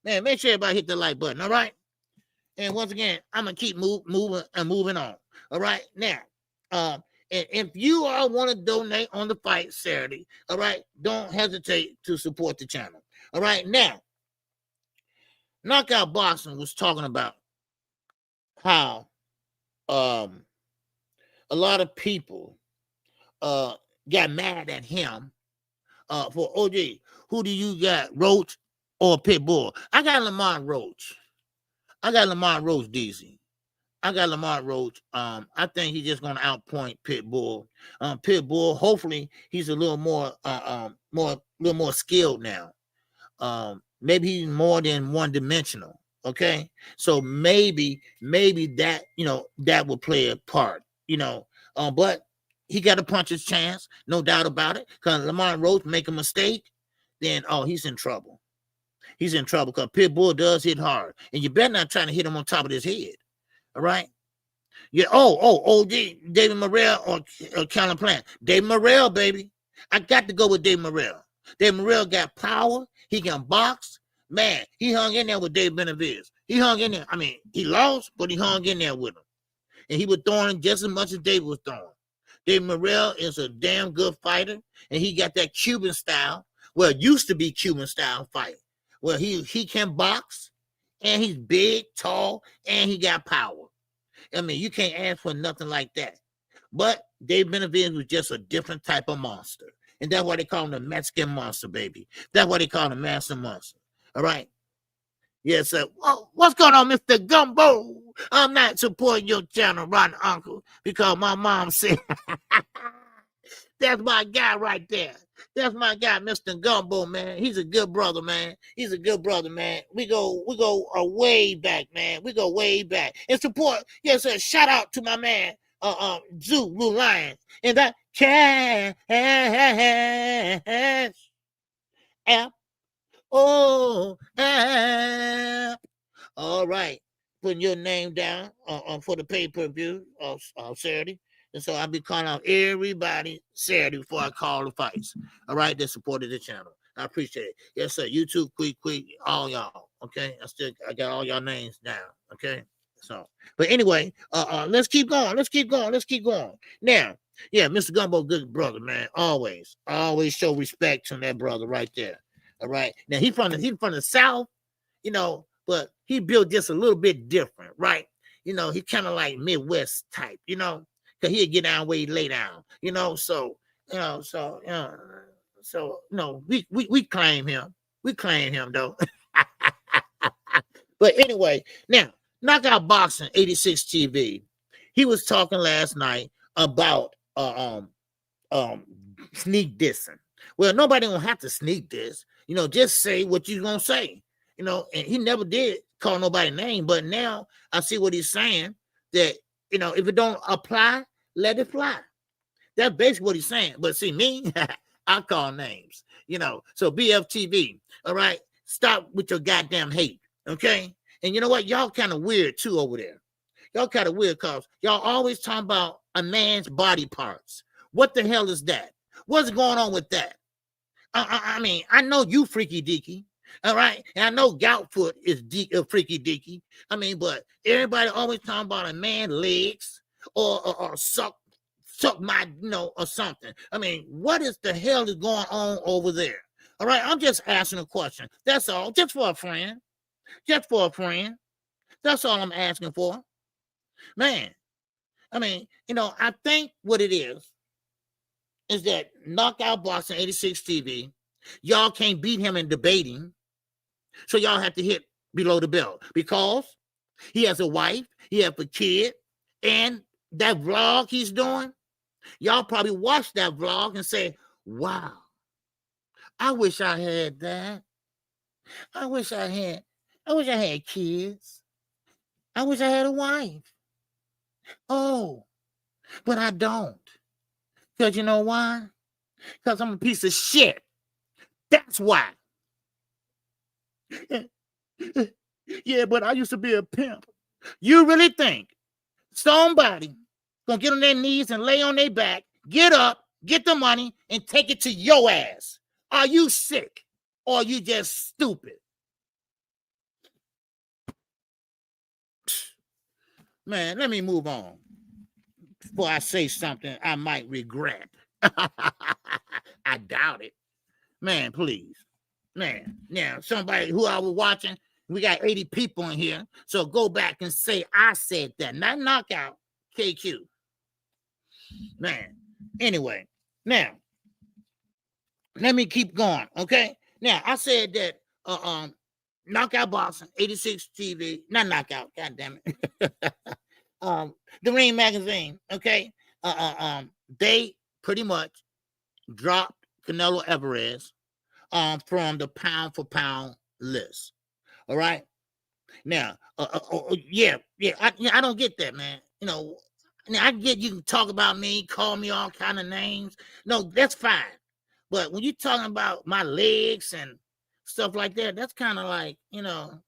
Man, make sure everybody hit the like button, all right? And once again, I'm gonna keep moving on. All right. Now, and if you all want to donate on the fight Saturday, all right, don't hesitate to support the channel. All right. Now, Knockout Boxing was talking about how a lot of people got mad at him for OJ. Who do you got, Roach or Pitbull? I got Lamont Roach. I got Lamont Roach, DZ. I got Lamont Roach. I think he's just gonna outpoint Pitbull. Pitbull, hopefully, he's a little more skilled now. Maybe he's more than one-dimensional. Okay, so maybe that that will play a part. But he got to punch his chance, no doubt about it. Because Lamont Roach make a mistake, then he's in trouble. He's in trouble because Pitbull does hit hard. And you better not try to hit him on top of his head. All right? Yeah. David Morrell or Callum Plant. David Morrell, baby. I got to go with David Morrell. David Morrell got power. He can box. Man, he hung in there with Dave Benavidez. He hung in there. I mean, he lost, but he hung in there with him. And he was throwing just as much as David was throwing. David Morrell is a damn good fighter. And he got that Cuban style. Well, it used to be Cuban style fight. Well, he can box and he's big, tall, and he got power. I mean, you can't ask for nothing like that. But Dave Benavidez was just a different type of monster. And that's why they call him the Mexican monster, baby. That's why they call him the Master Monster. All right? Yes, sir. Well, what's going on, Mr. Gumbo? I'm not supporting your channel, Rotten Uncle, because my mom said, that's my guy right there. That's my guy, Mr. Gumbo, man. He's a good brother, man. He's a good brother, man. We go way back, man. We go way back. And support, yes, sir. Shout out to my man, Zoo Blue Lion. And that cash app. Oh, app. All right. Putting your name down for the pay-per-view Saturday. And so I'll be calling out everybody Saturday before I call the fights. All right, that supported the channel. I appreciate it. Yes, sir. YouTube, quick, all y'all. Okay. I got all y'all names down. Okay. So, but anyway, let's keep going. Let's keep going. Now, yeah, Mr. Gumbo, good brother, man. Always show respect to that brother right there. All right. Now he's from the South, you know, but he built just a little bit different, right? You know, he kind of like Midwest type, you know. Cause he'll get down where he lay down, you know. So we claim him. We claim him though. But anyway, now Knockout Boxing 86 TV. He was talking last night about sneak dissing. Well, nobody gonna have to sneak diss. You know, just say what you gonna say. You know, and he never did call nobody name, but now I see what he's saying that. You know, if it don't apply, let it fly. That's basically what he's saying. But see, me, I call names, you know. So BFTV, all right, stop with your goddamn hate, okay? And you know what? Y'all kind of weird, too, over there. Y'all kind of weird because y'all always talking about a man's body parts. What the hell is that? What's going on with that? I mean, I know you freaky deaky. All right, and I know Goutfoot is freaky deaky. I mean, but everybody always talking about a man's legs or suck my, you know, or something. I mean, what is the hell is going on over there? All right, I'm just asking a question. That's all, just for a friend. Just for a friend. That's all I'm asking for. Man, I mean, you know, I think what it is that Knockout Boxing 86 TV, y'all can't beat him in debating. So y'all have to hit below the belt because he has a wife, he has a kid, and that vlog he's doing, y'all probably watch that vlog and say, wow, I wish I had that. I wish I had kids. I wish I had a wife. Oh, but I don't. Because you know why? Because I'm a piece of shit. That's why. Yeah, but I used to be a pimp. You really think somebody gonna get on their knees and lay on their back, get up, get the money, and take it to your ass? Are you sick or are you just stupid? Man, let me move on before I say something I might regret. I doubt it. Man, please. Man, now somebody who I was watching, we got 80 people in here. So go back and say I said that, not Knockout KQ. Man, anyway, now let me keep going. Okay. Now I said that Knockout Boxing 86 TV, not Knockout, god damn it. The Ring magazine, okay. They pretty much dropped Canelo Alvarez from the pound for pound list. All right. Now, yeah, I don't get that, man. You know, I get you can talk about me, call me all kind of names. No, that's fine. But when you're talking about my legs and stuff like that, that's kind of like, you know,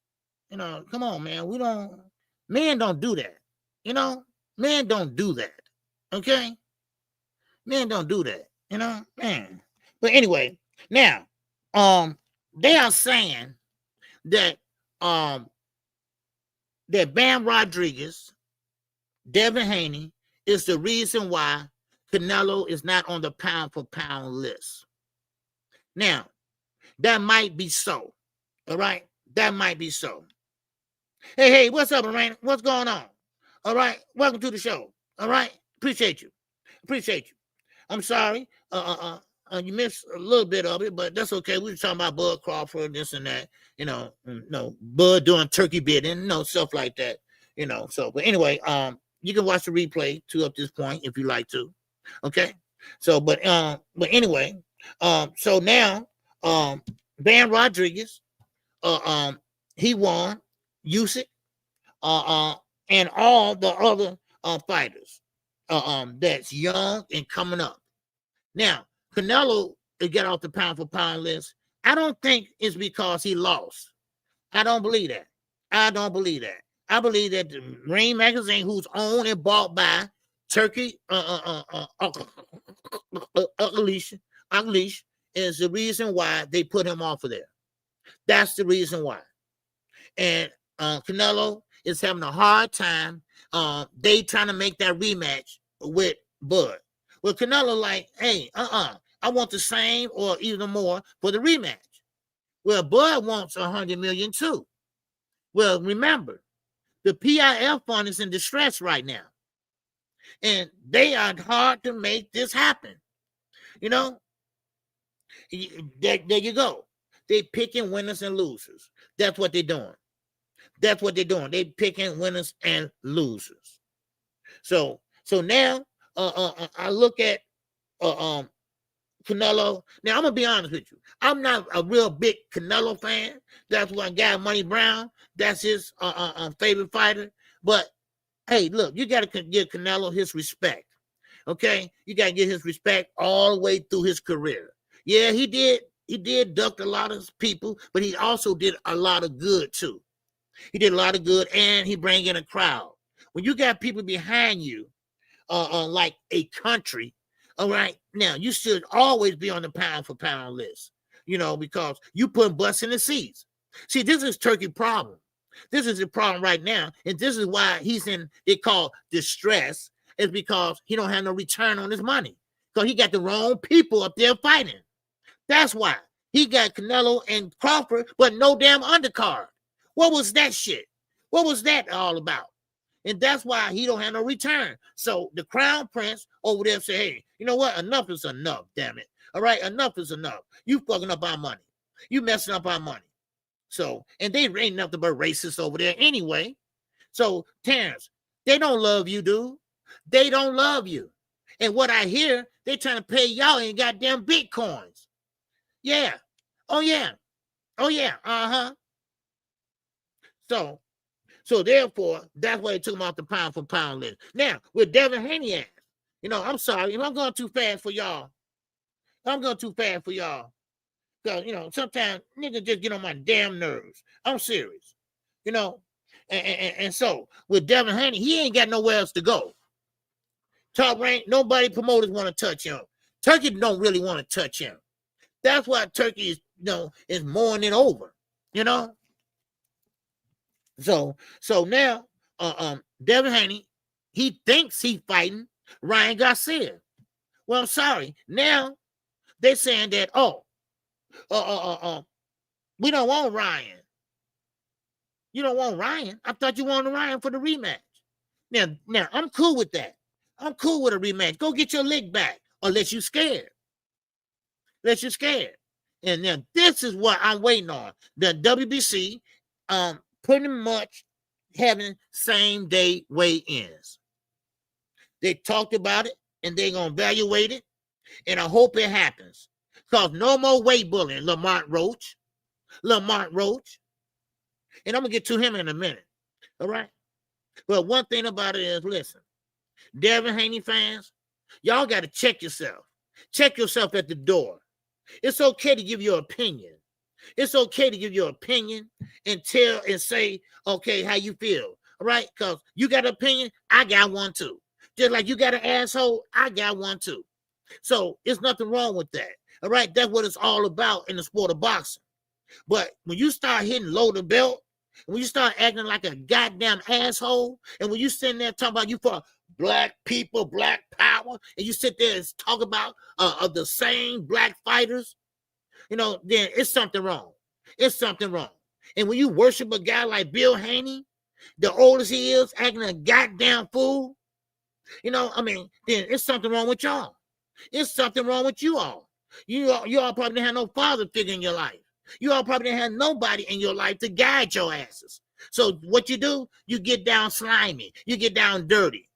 come on, man. Men don't do that. You know, men don't do that. Okay. Men don't do that. You know, man. But anyway, now, they are saying that that Bam Rodriguez, Devin Haney is the reason why Canelo is not on the pound for pound list. Now, that might be so. All right, that might be so. Hey, what's up, Lorraine? What's going on? All right, welcome to the show. All right, appreciate you. I'm sorry. You missed a little bit of it, but that's okay. We were talking about Bud Crawford, this and that. Bud doing turkey bidding, stuff like that. So, but anyway, you can watch the replay to up this point if you like to. Okay. So, but anyway, so now, Van Rodriguez, he won Usyk, and all the other fighters, that's young and coming up. Now, Canelo to get off the pound for pound list, I don't think it's because he lost. I don't believe that. I believe that the Ring Magazine, who's owned and bought by Turkey, Unleash, is the reason why they put him off of there. That's the reason why. And Canelo is having a hard time. They trying to make that rematch with Bud. Well, Canelo like, hey, I want the same or even more for the rematch. Well, Bud wants $100 million too. Well, remember, the PIF fund is in distress right now, and they are hard to make this happen. There you go. They picking winners and losers. That's what they're doing. They picking winners and losers. So now I look at Canelo. Now I'm gonna be honest with you. I'm not a real big Canelo fan. That's why guy Money Brown, that's his favorite fighter. But hey, look, you gotta give Canelo his respect. Okay, you gotta give his respect all the way through his career. Yeah, he did duck a lot of people, but he also did a lot of good too. He did a lot of good, and he bring in a crowd. When you got people behind you, like a country, all right, now you should always be on the pound for pound list, because you put butts in the seats. See, this is Turkey problem. This is the problem right now, and this is why they call distress, is because he don't have no return on his money, because he got the wrong people up there fighting. That's why he got Canelo and Crawford, but no damn undercard. What was that shit? What was that all about? And that's why he don't have no return. So the crown prince over there say, hey, you know what? Enough is enough, damn it. All right, enough is enough. You fucking up our money. You messing up our money. So, and they ain't nothing but racists over there anyway. So, Terrence, they don't love you, dude. They don't love you. And what I hear, they trying to pay y'all in goddamn Bitcoins. Yeah. Oh, yeah. Uh-huh. So therefore, that's why they took him off the pound for pound list. Now, with Devin Haney ass, I'm sorry if I'm going too fast for y'all. Because, sometimes niggas just get on my damn nerves. I'm serious. And so with Devin Haney, he ain't got nowhere else to go. Top rank, nobody promoters want to touch him. Turkey don't really want to touch him. That's why Turkey is, is mourning over, So now, Devin Haney, he thinks he's fighting Ryan Garcia. Well, I'm sorry. Now they're saying that, we don't want Ryan. You don't want Ryan? I thought you wanted Ryan for the rematch. Now I'm cool with that. I'm cool with a rematch. Go get your lick back, unless you're scared. And now this is what I'm waiting on. The WBC, pretty much having same day weigh-ins. They talked about it, and they're going to evaluate it, and I hope it happens. Because no more weight bullying, Lamont Roach. And I'm going to get to him in a minute, all right? But one thing about it is, listen, Devin Haney fans, y'all got to check yourself. Check yourself at the door. It's okay to give your opinion. It's okay to give your opinion and tell and say, okay, how you feel, all right? Because you got an opinion, I got one too. Just like you got an asshole, I got one too. So there's nothing wrong with that, all right? That's what it's all about in the sport of boxing. But when you start hitting low the belt, when you start acting like a goddamn asshole, and when you sitting there talking about you for black people, black power, and you sit there and talk about the same black fighters, then it's something wrong. And when you worship a guy like Bill Haney, the oldest he is, acting a goddamn fool. You know, I mean, then it's something wrong with y'all. It's something wrong with you all. You all probably didn't have no father figure in your life. You all probably didn't have nobody in your life to guide your asses. So what you do, you get down slimy. You get down dirty.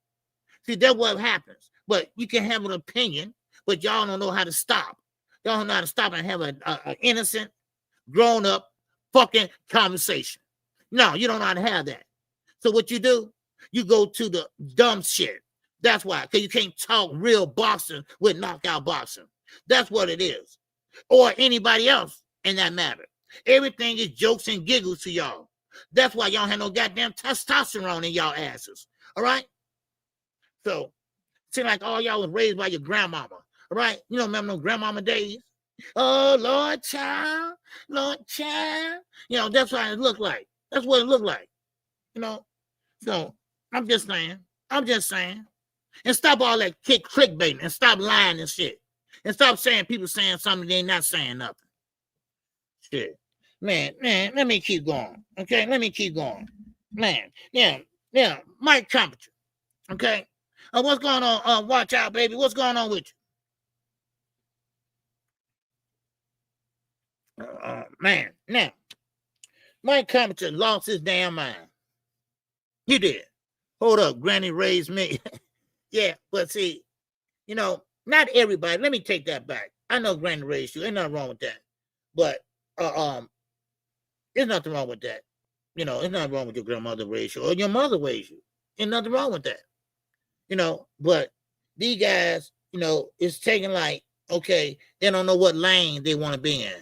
See, that's what happens. But you can have an opinion, but y'all don't know how to stop. Y'all don't know how to stop and have an innocent, grown-up fucking conversation. No, you don't know how to have that. So what you do, you go to the dumb shit. That's why, because you can't talk real boxing with knockout boxing. That's what it is. Or anybody else in that matter. Everything is jokes and giggles to y'all. That's why y'all have no goddamn testosterone in y'all asses. All right? So, seem like all y'all was raised by your grandmama. All right? You don't remember no grandmama days? Oh, Lord child. Lord child. You know, that's what it looked like. That's what it looked like. You know? So, I'm just saying. And stop all that clickbaiting and stop lying and shit. And stop saying people saying something they not saying nothing. Shit. Man, let me keep going. Okay, let me keep going. Man, yeah, Mike Temperature. Okay? What's going on? Watch out, baby. What's going on with you? Man, now, Mike Temperature lost his damn mind. He did. Hold up, Granny raised me. Yeah, but see, you know, not everybody. Let me take that back. I know Granny raised you. Ain't nothing wrong with that. But there's nothing wrong with that. You know, there's nothing wrong with your grandmother raised you or your mother raised you. Ain't nothing wrong with that. You know, but these guys, you know, it's taking like, okay, they don't know what lane they want to be in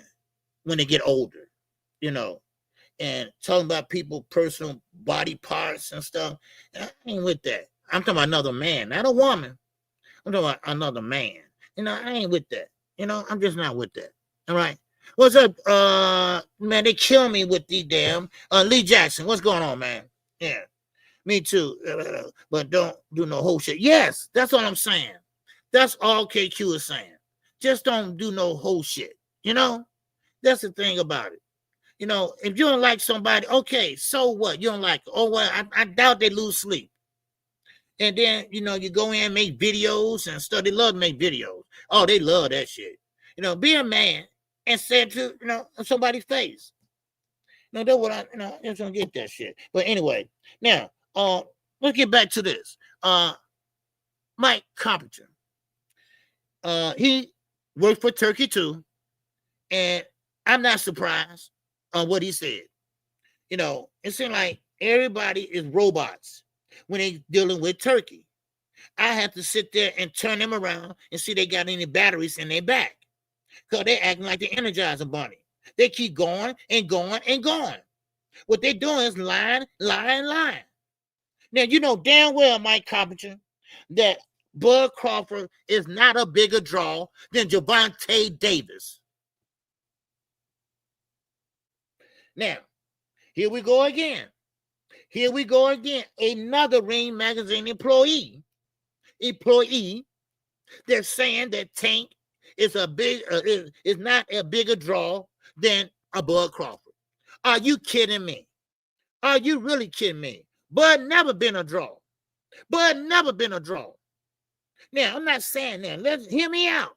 when they get older, you know, and talking about people's personal body parts and stuff. I ain't with that. I'm talking about another man, not a woman. I'm talking about another man. You know, I ain't with that. You know, I'm just not with that. All right. What's up? Man, they kill me with the damn Lee Jackson. What's going on, man? Yeah. Me too. But don't do no whole shit. Yes, that's all I'm saying. That's all KQ is saying. Just don't do no whole shit. You know? That's the thing about it. You know, if you don't like somebody, okay, so what? You don't like it. Oh, well, I doubt they lose sleep. And then, you know, you go in and make videos and stuff. They love to make videos. Oh, they love that shit. You know, be a man and say it to, you know, somebody's face. You know, that's what I just don't get that shit. But anyway, now, let's get back to this. Mike Temperature. He worked for Turkey too. And I'm not surprised on what he said. You know, it seems like everybody is robots when they dealing with Turkey. I have to sit there and turn them around and see they got any batteries in their back. Because they're acting like the Energizer Bunny. They keep going and going and going. What they're doing is lying. Now, you know damn well, Mike Temperature, that Bud Crawford is not a bigger draw than Gervonta Davis. Now, here we go again. Another Ring Magazine employee that's saying that Tank is is not a bigger draw than a Bud Crawford. Are you kidding me? Are you really kidding me? Bud never been a draw. Now, I'm not saying that. Let's hear me out.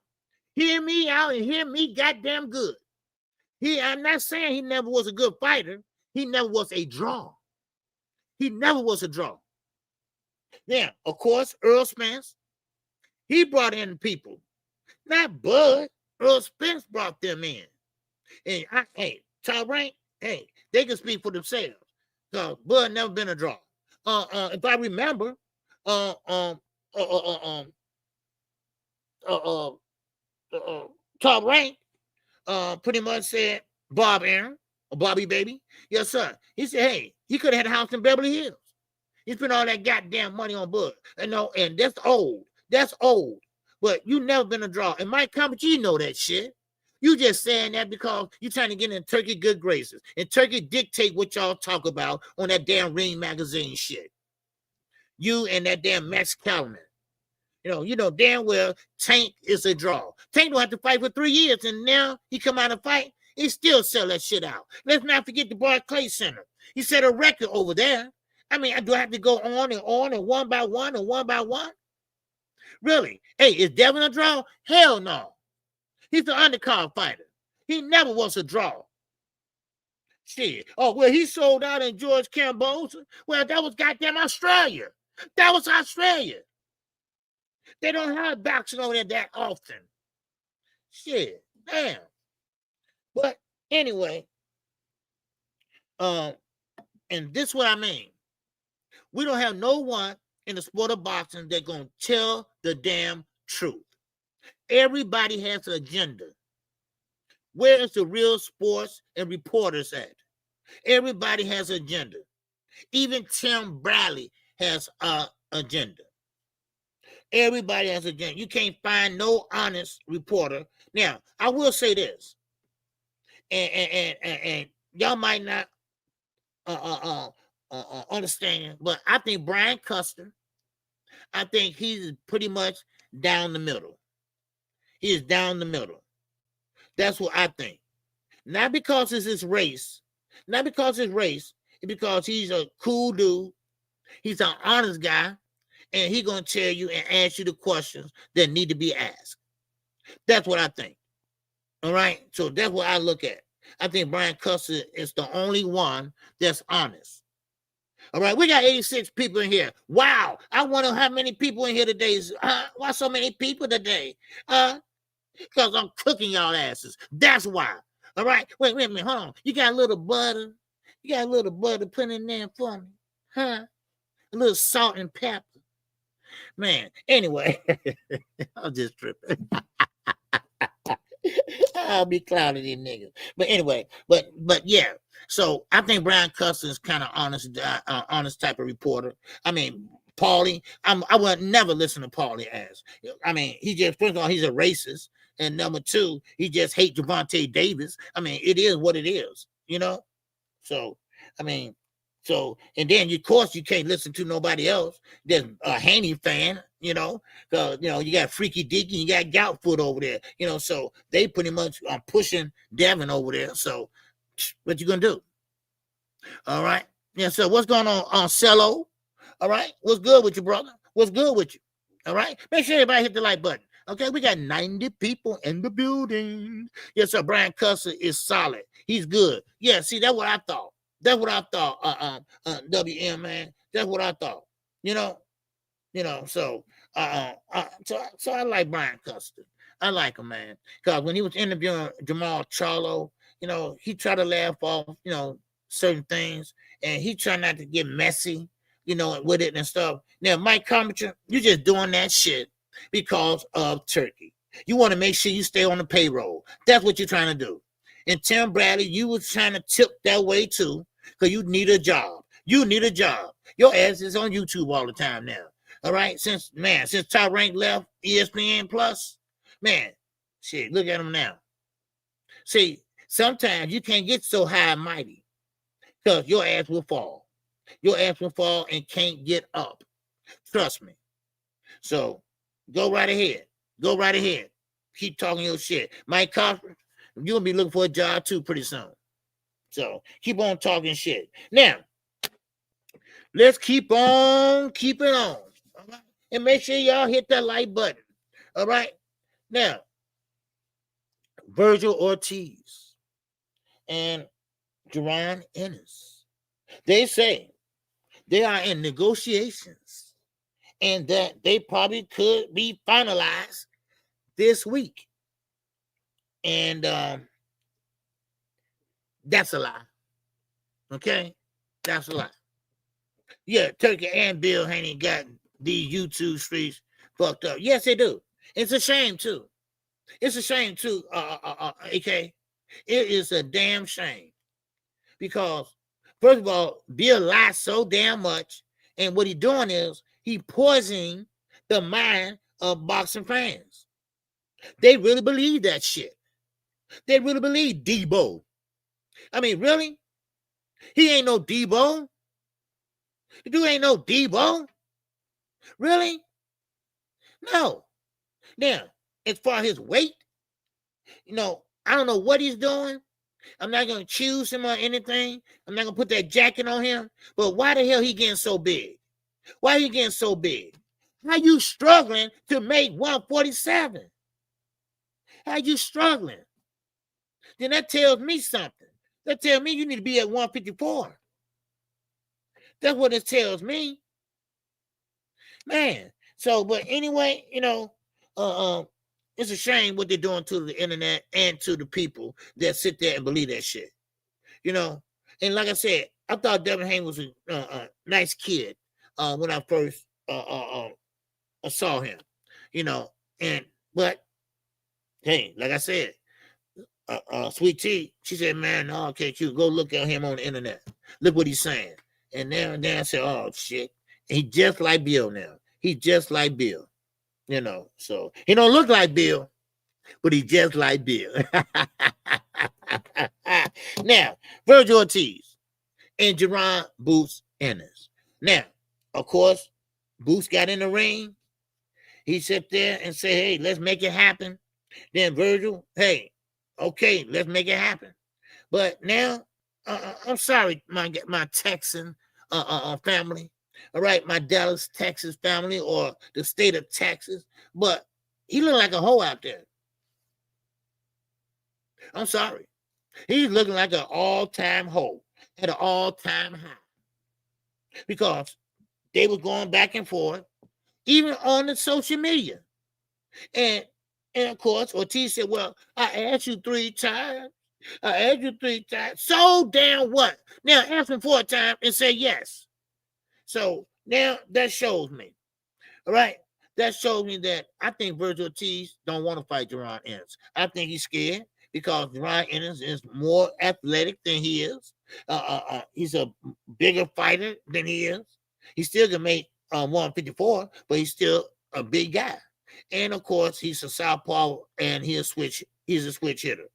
Hear me out and hear me goddamn good. I'm not saying he never was a good fighter. He never was a draw. Now, of course, Earl Spence, he brought in people. Not Bud. Earl Spence brought them in. And Top Rank, they can speak for themselves. So Bud never been a draw. If I remember, Top Rank pretty much said Bob Aaron or Bobby Baby. Yes, sir. He said, hey, he could have had a house in Beverly Hills. He spent all that goddamn money on Bud. And that's old. But you never been a draw. And Mike Temperature, you know that shit. You just saying that because you trying to get in Turkey good graces. And Turkey dictate what y'all talk about on that damn Ring Magazine shit. You and that damn Max Kellerman. You know damn well Tank is a draw. Tank don't have to fight for 3 years, and now he come out and fight. He still sell that shit out. Let's not forget the Barclays Center. He set a record over there. I mean, do I have to go on and one by one and one by one? Really? Hey, is Devin a draw? Hell no. He's an undercard fighter. He never was a draw. Shit. Oh, well, he sold out in George Cambosa. Well, that was goddamn Australia. That was Australia. They don't have boxing over there that often. Shit. Damn. But anyway, and this is what I mean. We don't have no one in the sport of boxing that's going to tell the damn truth. Everybody has an agenda. Where is the real sports and reporters at? Everybody has an agenda. Even Tim Bradley has an agenda. Everybody has an agenda. You can't find no honest reporter. Now, I will say this, and y'all might not understand, but I think Brian Custer, I think he's pretty much down the middle. He is down the middle. That's what I think. Not because it's his race. Not because it's race. It's because he's a cool dude. He's an honest guy. And he's going to tell you and ask you the questions that need to be asked. That's what I think. All right? So that's what I look at. I think Brian Custer is the only one that's honest. All right? We got 86 people in here. Wow. I wonder how many people in here today. Why so many people today? Because I'm cooking y'all asses. That's why. All right? Wait a minute. Hold on. You got a little butter? You got a little butter put in there for me? Huh? A little salt and pepper. Man, anyway, I'm just tripping. I'll be clowning these niggas. But anyway, but yeah. So I think Brian Custer is kind of honest type of reporter. I mean, Paulie, I would never listen to Paulie as. I mean, he just, first of all, he's a racist. And number two, he just hates Gervonta Davis. I mean, it is what it is, you know? So, I mean, and then of course you can't listen to nobody else that's a Haney fan, you know, because you got Freaky Deaky, you got Goutfoot over there, you know, so they pretty much are pushing Devin over there. So what you gonna do? All right. Yeah, so what's going on Cello? All right, what's good with you, brother? What's good with you? All right, make sure everybody hit the like button. Okay, we got 90 people in the building. Yes, sir. Brian Custer is solid. He's good. Yeah, see, that's what I thought. That's what I thought, WM, man. That's what I thought. You know, so I like Brian Custer. I like him, man. Because when he was interviewing Jamal Charlo, you know, he tried to laugh off, you know, certain things, and he tried not to get messy, you know, with it and stuff. Now, Mike Carpenter, you're just doing that shit because of Turkey. You want to make sure you stay on the payroll. That's what you're trying to do. And Tim Bradley, you was trying to tip that way too, because you need a job. You need a job. Your ass is on YouTube all the time now. All right? Since Top Rank left ESPN Plus, man, shit, look at him now. See, sometimes you can't get so high and mighty because your ass will fall. Your ass will fall and can't get up. Trust me. So go right ahead. Go right ahead. Keep talking your shit. Mike Crawford, you're going to be looking for a job too pretty soon. So keep on talking shit. Now, let's keep on keeping on. All right? And make sure y'all hit that like button. All right? Now, Virgil Ortiz and Jaron Ennis, they say they are in negotiations and that they probably could be finalized this week. And that's a lie. Okay? That's a lie. Yeah, Turkey and Bill Haney got these YouTube streets fucked up. Yes, they do. It's a shame, too. It's a shame, too, AK. It is a damn shame. Because, first of all, Bill lies so damn much. And what he's doing is he poisoning the mind of boxing fans. They really believe that shit. They really believe Debo. I mean, really? He ain't no Debo. The dude ain't no Debo. Really? No. Now, as far as his weight, you know, I don't know what he's doing, I'm not gonna choose him or anything. I'm not gonna put that jacket on him. But why the hell he getting so big? Why he getting so big? How you struggling to make 147? How you struggling? Then that tells me something. That tells me you need to be at 154. That's what it tells me. Man. So, but anyway, it's a shame what they're doing to the internet and to the people that sit there and believe that shit. And like I said, I thought Devin Haney was a nice kid when I first saw him. But hey, like I said, Sweet Tea, she said, man, no, KQ, go look at him on the internet. Look what he's saying. And then I said, oh shit, he just like Bill now. He just like Bill. So he don't look like Bill, but he just like Bill. Now, Virgil Ortiz and Jerron Boots Ennis. Now, of course, Boots got in the ring. He sat there and said, hey, let's make it happen. Then Virgil, hey, okay, let's make it happen. But now, I'm sorry, my Texan family. All right, my Dallas, Texas family, or the state of Texas, but he looked like a hoe out there. I'm sorry. He's looking like an all-time hoe at an all-time high. Because they were going back and forth, even on the social media. And of course, Ortiz said, well, I asked you 3 times. I asked you 3 times. So damn what? Now ask him 4 times and say yes. So now that shows me, all right? That shows me that I think Virgil Ortiz don't want to fight Jerron Ennis. I think he's scared because Jerron Ennis is more athletic than he is. He's a bigger fighter than he is. He still can make 154, but he's still a big guy. And of course, he's a southpaw and he's a switch hitter.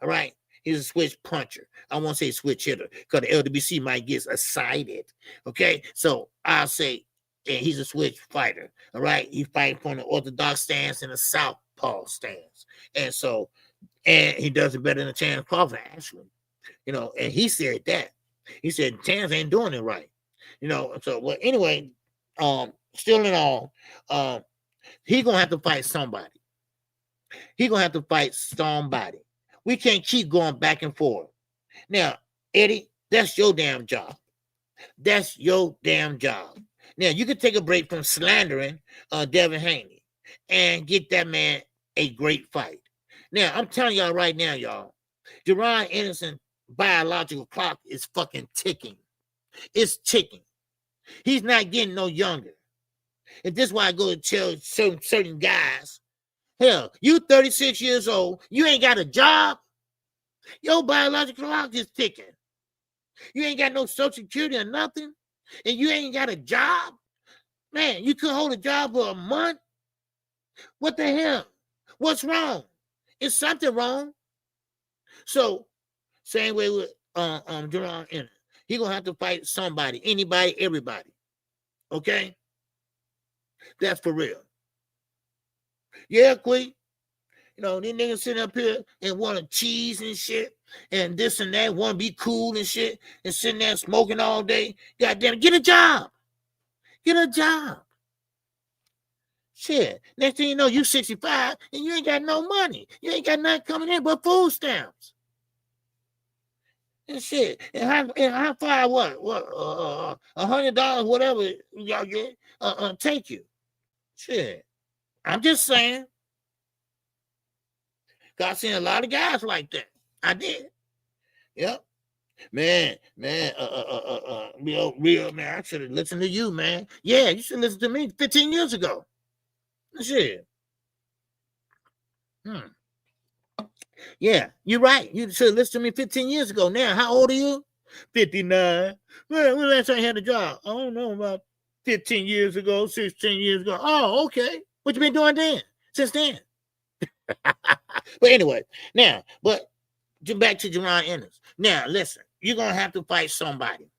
All right. He's a switch puncher. I won't say switch hitter because the LWC might get excited. Okay. So I'll say he's a switch fighter. All right. He fights from the orthodox stance and the southpaw stance. And he does it better than Chance Crawford, actually. And he said that. He said Chance ain't doing it right. So well, anyway, still in all, he's gonna have to fight somebody. We can't keep going back and forth. Now, Eddie, that's your damn job. Now, you can take a break from slandering Devin Haney and get that man a great fight. Now, I'm telling y'all right now, y'all, Jerron Ennis's biological clock is fucking ticking. It's ticking. He's not getting no younger. And this is why I go to tell certain guys, hell, you 36 years old, you ain't got a job. Your biological clock is ticking. You ain't got no social security or nothing, and you ain't got a job. Man, you could hold a job for a month. What the hell? What's wrong? Is something wrong? So, same way with Jerron Ennis. He gonna have to fight somebody, anybody, everybody. Okay? That's for real. Yeah, Queen. These niggas sitting up here and want to cheese and shit and this and that, want to be cool and shit and sitting there smoking all day. Goddamn it, get a job. Shit. Next thing you know, you 65 and you ain't got no money. You ain't got nothing coming in but food stamps. And shit. And how far what? $100, whatever y'all get, take you. Shit. I'm just saying. I seen a lot of guys like that. I did. Yep. Man, real man. I should have listened to you, man. Yeah, you should listen to me 15 years ago. Shit. Yeah, you're right. You should have listened to me 15 years ago. Now, how old are you? 59. When last time I had a job? I don't know, about 15 years ago, 16 years ago. Oh, okay. What you been doing then? Since then? But anyway, now, back to Jerron Ennis. Now, listen, you're going to have to fight somebody.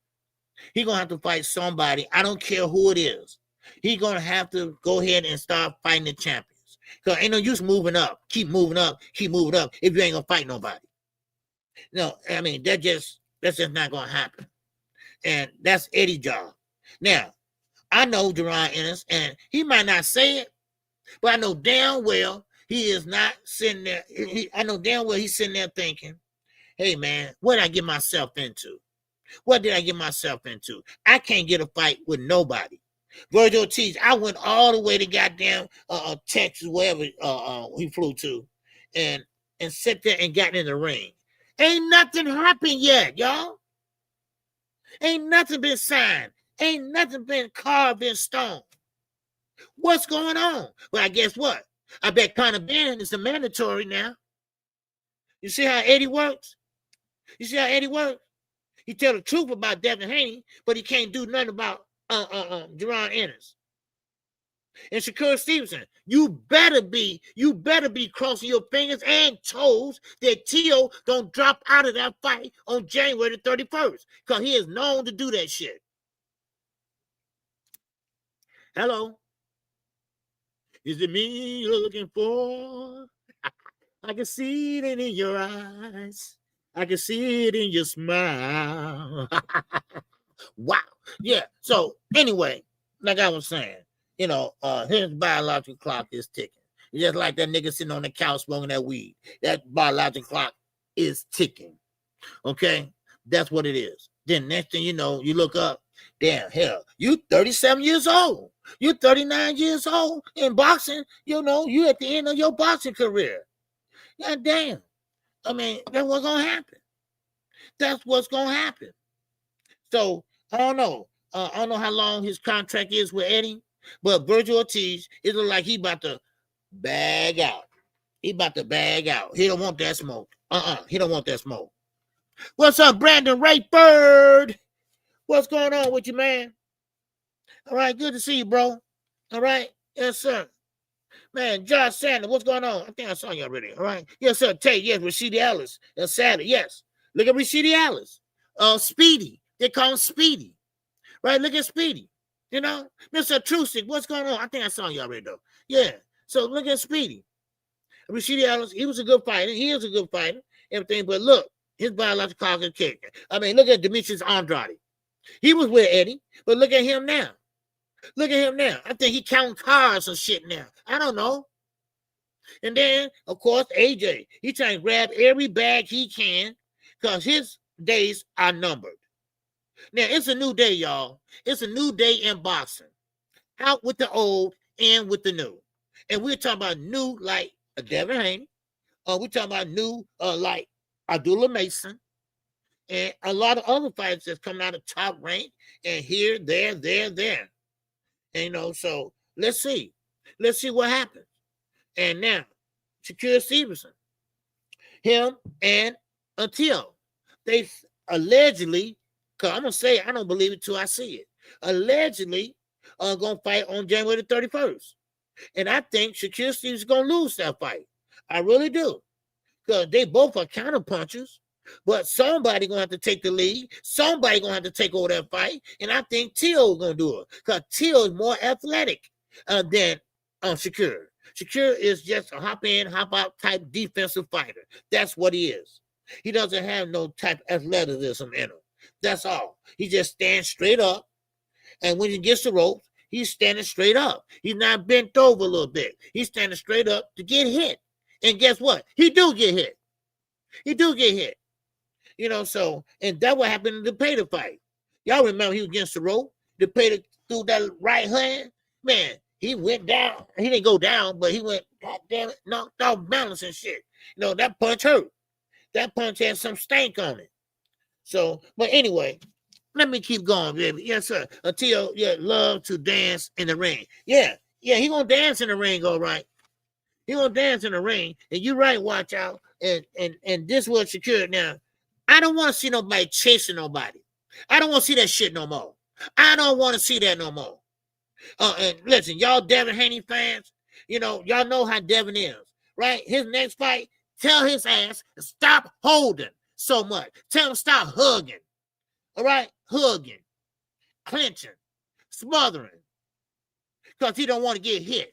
He's going to have to fight somebody. I don't care who it is. He's going to have to go ahead and start fighting the champions. Because ain't no use moving up. Keep moving up if you ain't going to fight nobody. No, I mean, that's just not gonna happen. And that's Eddie's job. Now, I know Deron Ennis, and he might not say it, but I know damn well he is not sitting there. I know damn well he's sitting there thinking, hey man, what did I get myself into? What did I get myself into? I can't get a fight with nobody. Virgil Ortiz, I went all the way to goddamn Texas, wherever he flew to, and sit there and got in the ring. Ain't nothing happened yet, y'all. Ain't nothing been signed. Ain't nothing been carved in stone. What's going on? Well, I guess what? I bet Conor Ben is a mandatory now. You see how Eddie works? You see how Eddie works? He tell the truth about Devin Haney, but he can't do nothing about Deron Ennis. And Shakur Stevenson, you better be crossing your fingers and toes that Tio don't drop out of that fight on January the 31st, because he is known to do that shit. Hello? Is it me you're looking for? I can see it in your eyes. I can see it in your smile. Wow. Yeah. So anyway, like I was saying, his biological clock is ticking. It's just like that nigga sitting on the couch smoking that weed. That biological clock is ticking. Okay? That's what it is. Then next thing you know, you look up, damn, hell, you 37 years old. You're 39 years old in boxing. You at the end of your boxing career. God damn. I mean, that's what's going to happen. That's what's going to happen. So, I don't know. I don't know how long his contract is with Eddie, but Virgil Ortiz, it looks like he about to bag out. He about to bag out. He don't want that smoke. He don't want that smoke. What's up, Brandon Rayford? What's going on with you, man? All right, good to see you, bro. All right, yes, sir. Man, Josh Sanders, what's going on? I think I saw you already. All right, yes, sir. Tate, yes, Rashidi Ellis. Sadly, yes. Look at Rashidi Ellis. Speedy. They call him Speedy. Right? Look at Speedy. Mr. Trusick, what's going on? I think I saw you already, though. Yeah. So look at Speedy. Rashidi Ellis, he was a good fighter. He is a good fighter. Everything, but look, his biological clock is kicking. I mean, look at Demetrius Andrade. He was with Eddie, but look at him now. Look at him now. I think he counting cars or shit now. I don't know. And then, of course, AJ. He trying to grab every bag he can because his days are numbered. Now, it's a new day, y'all. It's a new day in boxing. Out with the old, in with the new. And we're talking about new like Devin Haney. We're talking about new like Abdullah Mason. And a lot of other fighters that's coming out of top rank. And here, there. And, so let's see. Let's see what happens. And now, Shakur Stevenson, him and Tio, they allegedly, because I'm going to say I don't believe it till I see it, allegedly are going to fight on January the 31st. And I think Shakur Stevenson is going to lose that fight. I really do. Because they both are counterpunchers. But somebody going to have to take the lead. Somebody going to have to take over that fight. And I think Tio is going to do it. Because Tio is more athletic than Shakur. Shakur is just a hop in, hop out type defensive fighter. That's what he is. He doesn't have no type of athleticism in him. That's all. He just stands straight up. And when he gets the ropes, he's standing straight up. He's not bent over a little bit. He's standing straight up to get hit. And guess what? He do get hit. He do get hit. So, and that what happened in the DUPONT fight. Y'all remember he was against the rope. DUPONT threw that right hand. Man, he went down. He didn't go down, but he went, God damn it, knocked off balance and shit. That punch hurt. That punch had some stank on it. So, but anyway, let me keep going, baby. Yes, sir. Tio, love to dance in the ring. Yeah, he gonna dance in the ring, all right. He gonna dance in the ring. And you're right, watch out. And this was secured now. I don't want to see nobody chasing nobody. I don't want to see that shit no more. I don't want to see that no more. And listen, y'all Devin Haney fans, y'all know how Devin is, right? His next fight, tell his ass to stop holding so much. Tell him stop hugging. All right? Hugging, clenching, smothering. Because he don't want to get hit.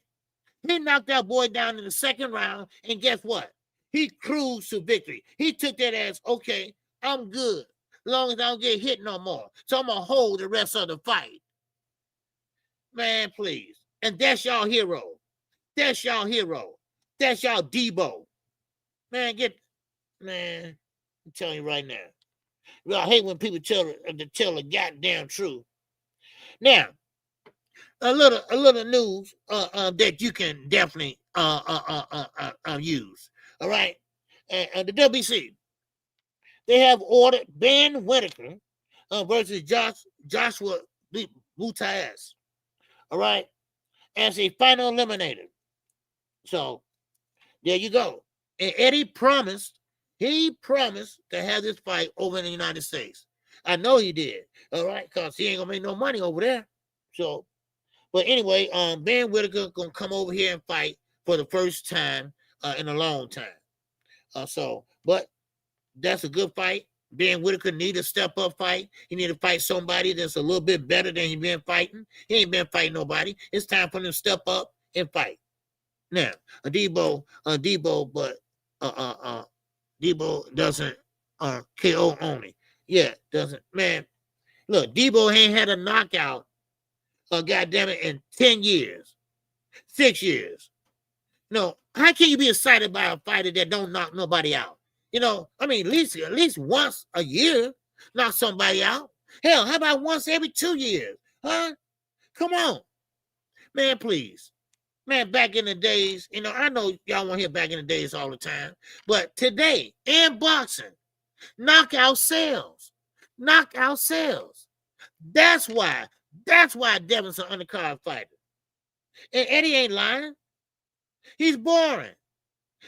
He knocked that boy down in the second round, and guess what? He cruised to victory. He took that as, okay, I'm good. As long as I don't get hit no more. So I'm going to hold the rest of the fight. Man, please. And that's y'all hero. That's y'all hero. That's y'all Debo. Man, man, I'm telling you right now. Well, I hate when people tell the goddamn truth. Now, a little news that you can definitely use. All right, and the WBC, they have ordered Ben Whitaker versus Joshua Butais. All right, as a final eliminator. So there you go. And Eddie promised. He promised to have this fight over in the United States. I know he did. All right, because he ain't gonna make no money over there. So, but anyway, Ben Whitaker gonna come over here and fight for the first time in a long time. But that's a good fight. Ben Whitaker need a step up fight. He need to fight somebody that's a little bit better than he been fighting. He ain't been fighting nobody. It's time for him to step up and fight. Now, Debo doesn't KO only. Yeah, doesn't. Man, look, Debo ain't had a knockout, goddamn it, in 10 years, 6 years. No, how can you be excited by a fighter that don't knock nobody out? You know, I mean, at least once a year, knock somebody out. Hell, how about once every 2 years? Huh? Come on. Man, please. Man, back in the days, you know, I know y'all want to hear back in the days all the time, but today in boxing, knockout sells. Knockout sells. That's why Devin's an undercard fighter. And Eddie ain't lying. He's boring.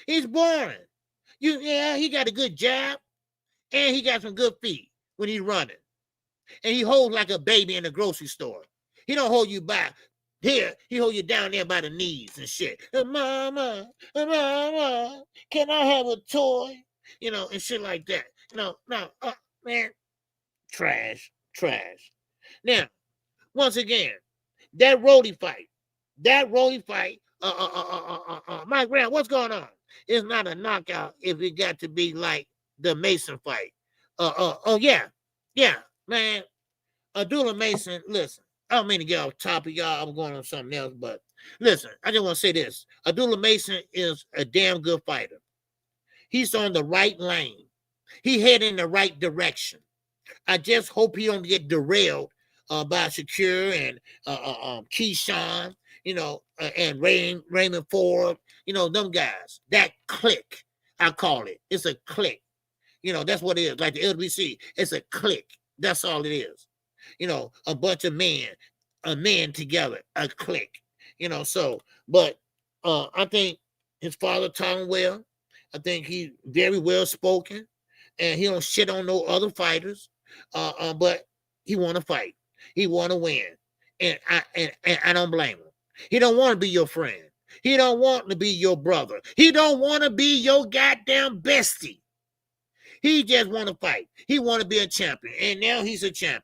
He got a good jab, and he got some good feet when he's running. And he holds like a baby in the grocery store. He don't hold you back. Here, he hold you down there by the knees and shit. Mama, can I have a toy? You know, and shit like that. No, man, trash. Now, once again, that Rolly fight, Mike Graham, what's going on? It's not a knockout if it got to be like the Mason fight. Man, Abdullah Mason, listen. I don't mean to get off topic, y'all. I'm going on something else, but listen, I just want to say this. Abdullah Mason is a damn good fighter. He's on the right lane. He heading in the right direction. I just hope he don't get derailed by Shakur and Keyshawn, you know, and Raymond Ford, you know, them guys. That clique, I call it. It's a clique. You know, that's what it is. Like the LBC, it's a clique. That's all it is. You know, a bunch of men together, a clique, you know, so, but I think his father taught him well. I think he's very well spoken, and he don't shit on no other fighters, but he want to fight. He want to win, and I don't blame him. He don't want to be your friend. He don't want to be your brother. He don't want to be your goddamn bestie. He just want to fight. He want to be a champion, and now he's a champion.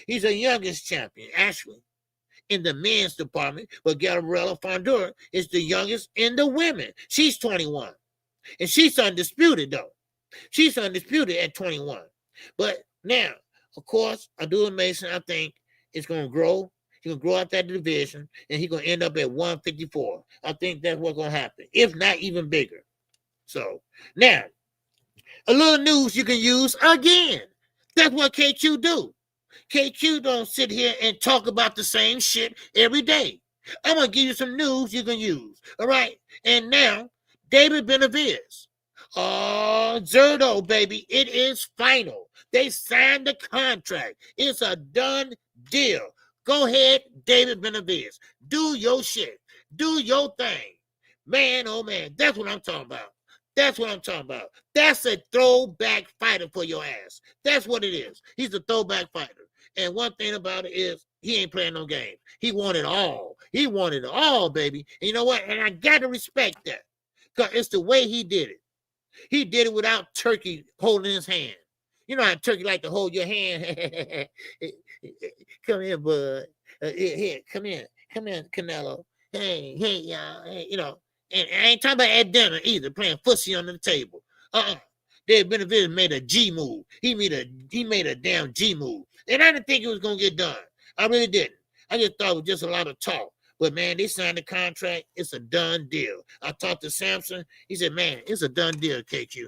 He's the youngest champion, actually, in the men's department, but Gabriela Fondura is the youngest in the women. She's 21, and she's undisputed, though. She's undisputed at 21. But now, of course, Abdullah Mason, I think, is going to grow. He's going to grow out that division, and he's going to end up at 154. I think that's what's going to happen, if not even bigger. So, now, a little news you can use again. That's what KQ do. KQ don't sit here and talk about the same shit every day. I'm going to give you some news you can use. All right? And now, David Benavidez. Zerto, baby. It is final. They signed the contract. It's a done deal. Go ahead, David Benavidez. Do your shit. Do your thing. Man, oh man. That's what I'm talking about. That's what I'm talking about. That's a throwback fighter for your ass. That's what it is. He's a throwback fighter. And one thing about it is he ain't playing no games. He won it all. He won it all, baby. And you know what? And I got to respect that because it's the way he did it. He did it without Turkey holding his hand. You know how Turkey like to hold your hand. Come here, bud. Here, come here. Come here, Canelo. Hey, y'all. Hey, you know, And I ain't talking about at dinner either, playing footsie under the table. David Benavidez made a G move. He made a damn G move. And I didn't think it was gonna get done. I really didn't. I just thought it was just a lot of talk. But man, they signed the contract. It's a done deal. I talked to Samson. He said, man, it's a done deal, KQ.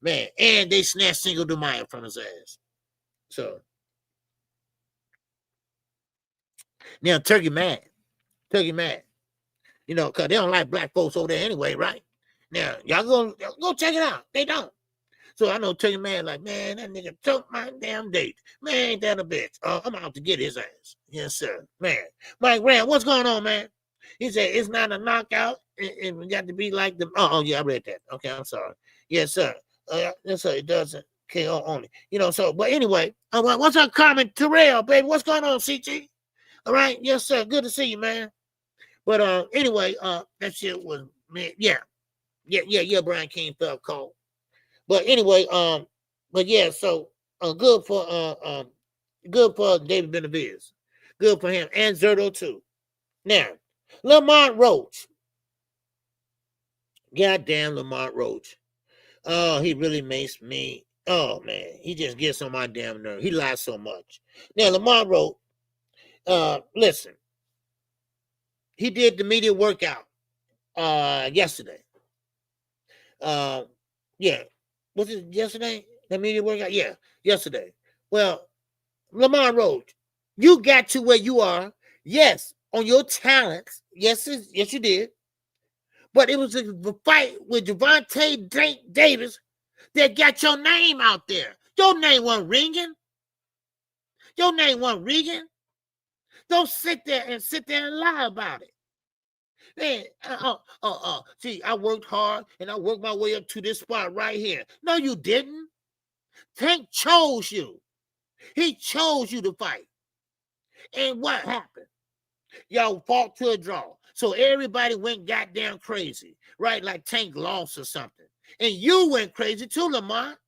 Man, and they snatched Cinco de Mayo from his ass. So now Turkey mad. You know, because they don't like black folks over there anyway, right? Now, y'all go check it out. They don't. So I know Turkey man like, man, that nigga took my damn date. Man, ain't that a bitch? I'm out to get his ass. Yes, sir. Man. Mike Rand, what's going on, man? He said, it's not a knockout. And we got to be like them. Oh, yeah, I read that. Okay, I'm sorry. Yes, sir. Yes, sir. It doesn't. KO only. You know, so, but anyway, what's up, Carmen Terrell, baby? What's going on, CG? All right. Yes, sir. Good to see you, man. But anyway, that shit was, man, yeah, Brian King felt cold. But anyway, but yeah, so good for David Benavidez. Good for him. And Zerto too. Now, Lamont Roach. Goddamn Lamont Roach. Oh, he really makes me. Oh man, he just gets on my damn nerve. He lies so much. Now, Lamont Roach, listen. He did the media workout yesterday. Yeah. Was it yesterday? The media workout? Yeah, yesterday. Well, Lamont Roach, you got to where you are. Yes, on your talents. Yes, you did. But it was the fight with Gervonta Davis that got your name out there. Your name wasn't ringing. Don't sit there and lie about it. Man, see, I worked hard and I worked my way up to this spot right here. No, you didn't. Tank chose you. He chose you to fight. And what happened? Y'all fought to a draw. So everybody went goddamn crazy, right? Like Tank lost or something. And you went crazy too, Lamont.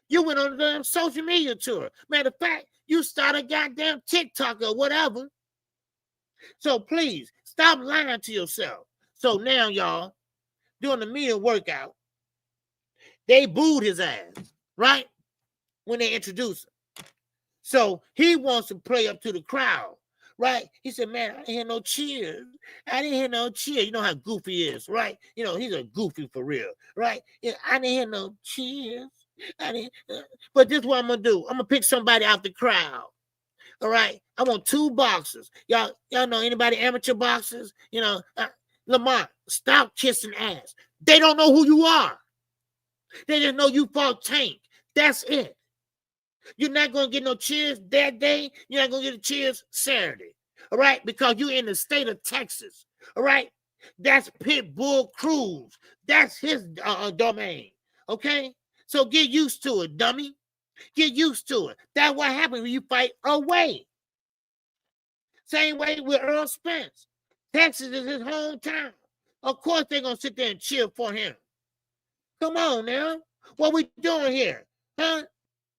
You went on the social media tour. Matter of fact, you started goddamn TikTok or whatever. So please, stop lying to yourself. So now, y'all, doing the media workout, they booed his ass, right? When they introduced him. So he wants to play up to the crowd, right? He said, man, I didn't hear no cheers. You know how goofy he is, right? You know, he's a goofy for real, right? Yeah, I didn't hear no cheers. But this is what I'm going to do. I'm going to pick somebody out the crowd. All right, I want 2 boxers. Y'all know anybody amateur boxers? You know, Lamont, stop kissing ass. They don't know who you are. They just know you fought Tank. That's it. You're not going to get no cheers that day. You're not going to get a cheers Saturday. All right, because you're in the state of Texas. All right, that's Pitbull Cruz. That's his domain. Okay, so get used to it, dummy. Get used to it. That's what happens when you fight away. Same way with Earl Spence. Texas is his hometown. Of course they're going to sit there and cheer for him. Come on now. What we doing here? Huh?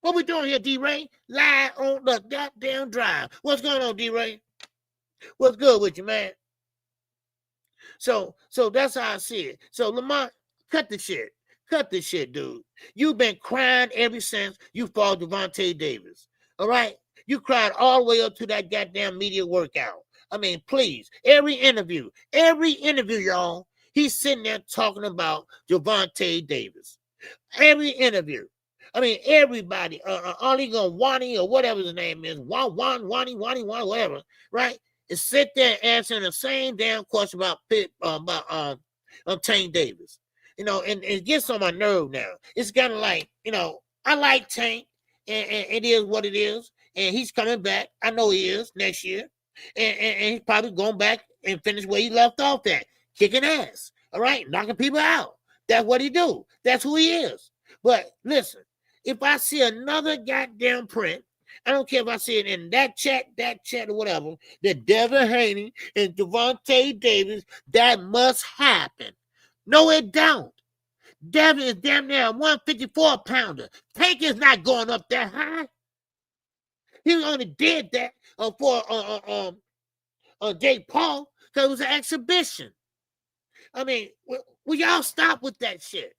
What we doing here, D-Ray? Live on the goddamn drive. What's going on, D-Ray? What's good with you, man? So that's how I see it. So, Lamont, cut the shit. Cut this shit, dude. You've been crying ever since you fought Gervonta Davis. All right? You cried all the way up to that goddamn media workout. I mean, please. Every interview, y'all, he's sitting there talking about Gervonta Davis. Every interview. I mean, everybody, Ollie Wani or whatever his name is, Wani, whatever, right? Is sit there answering the same damn question about Tank Davis. You know, and it gets on my nerve now. It's kind of like, you know, I like Tank, and it is what it is. And he's coming back. I know he is next year. And he's probably going back and finish where he left off at, kicking ass. All right, knocking people out. That's what he do. That's who he is. But listen, if I see another goddamn print, I don't care if I see it in that chat or whatever, that Devin Haney and Gervonta Davis, that must happen. No, it don't. Devin is damn near a 154-pounder. Tank is not going up that high. He only did that for Jake Paul because it was an exhibition. I mean, will y'all stop with that shit?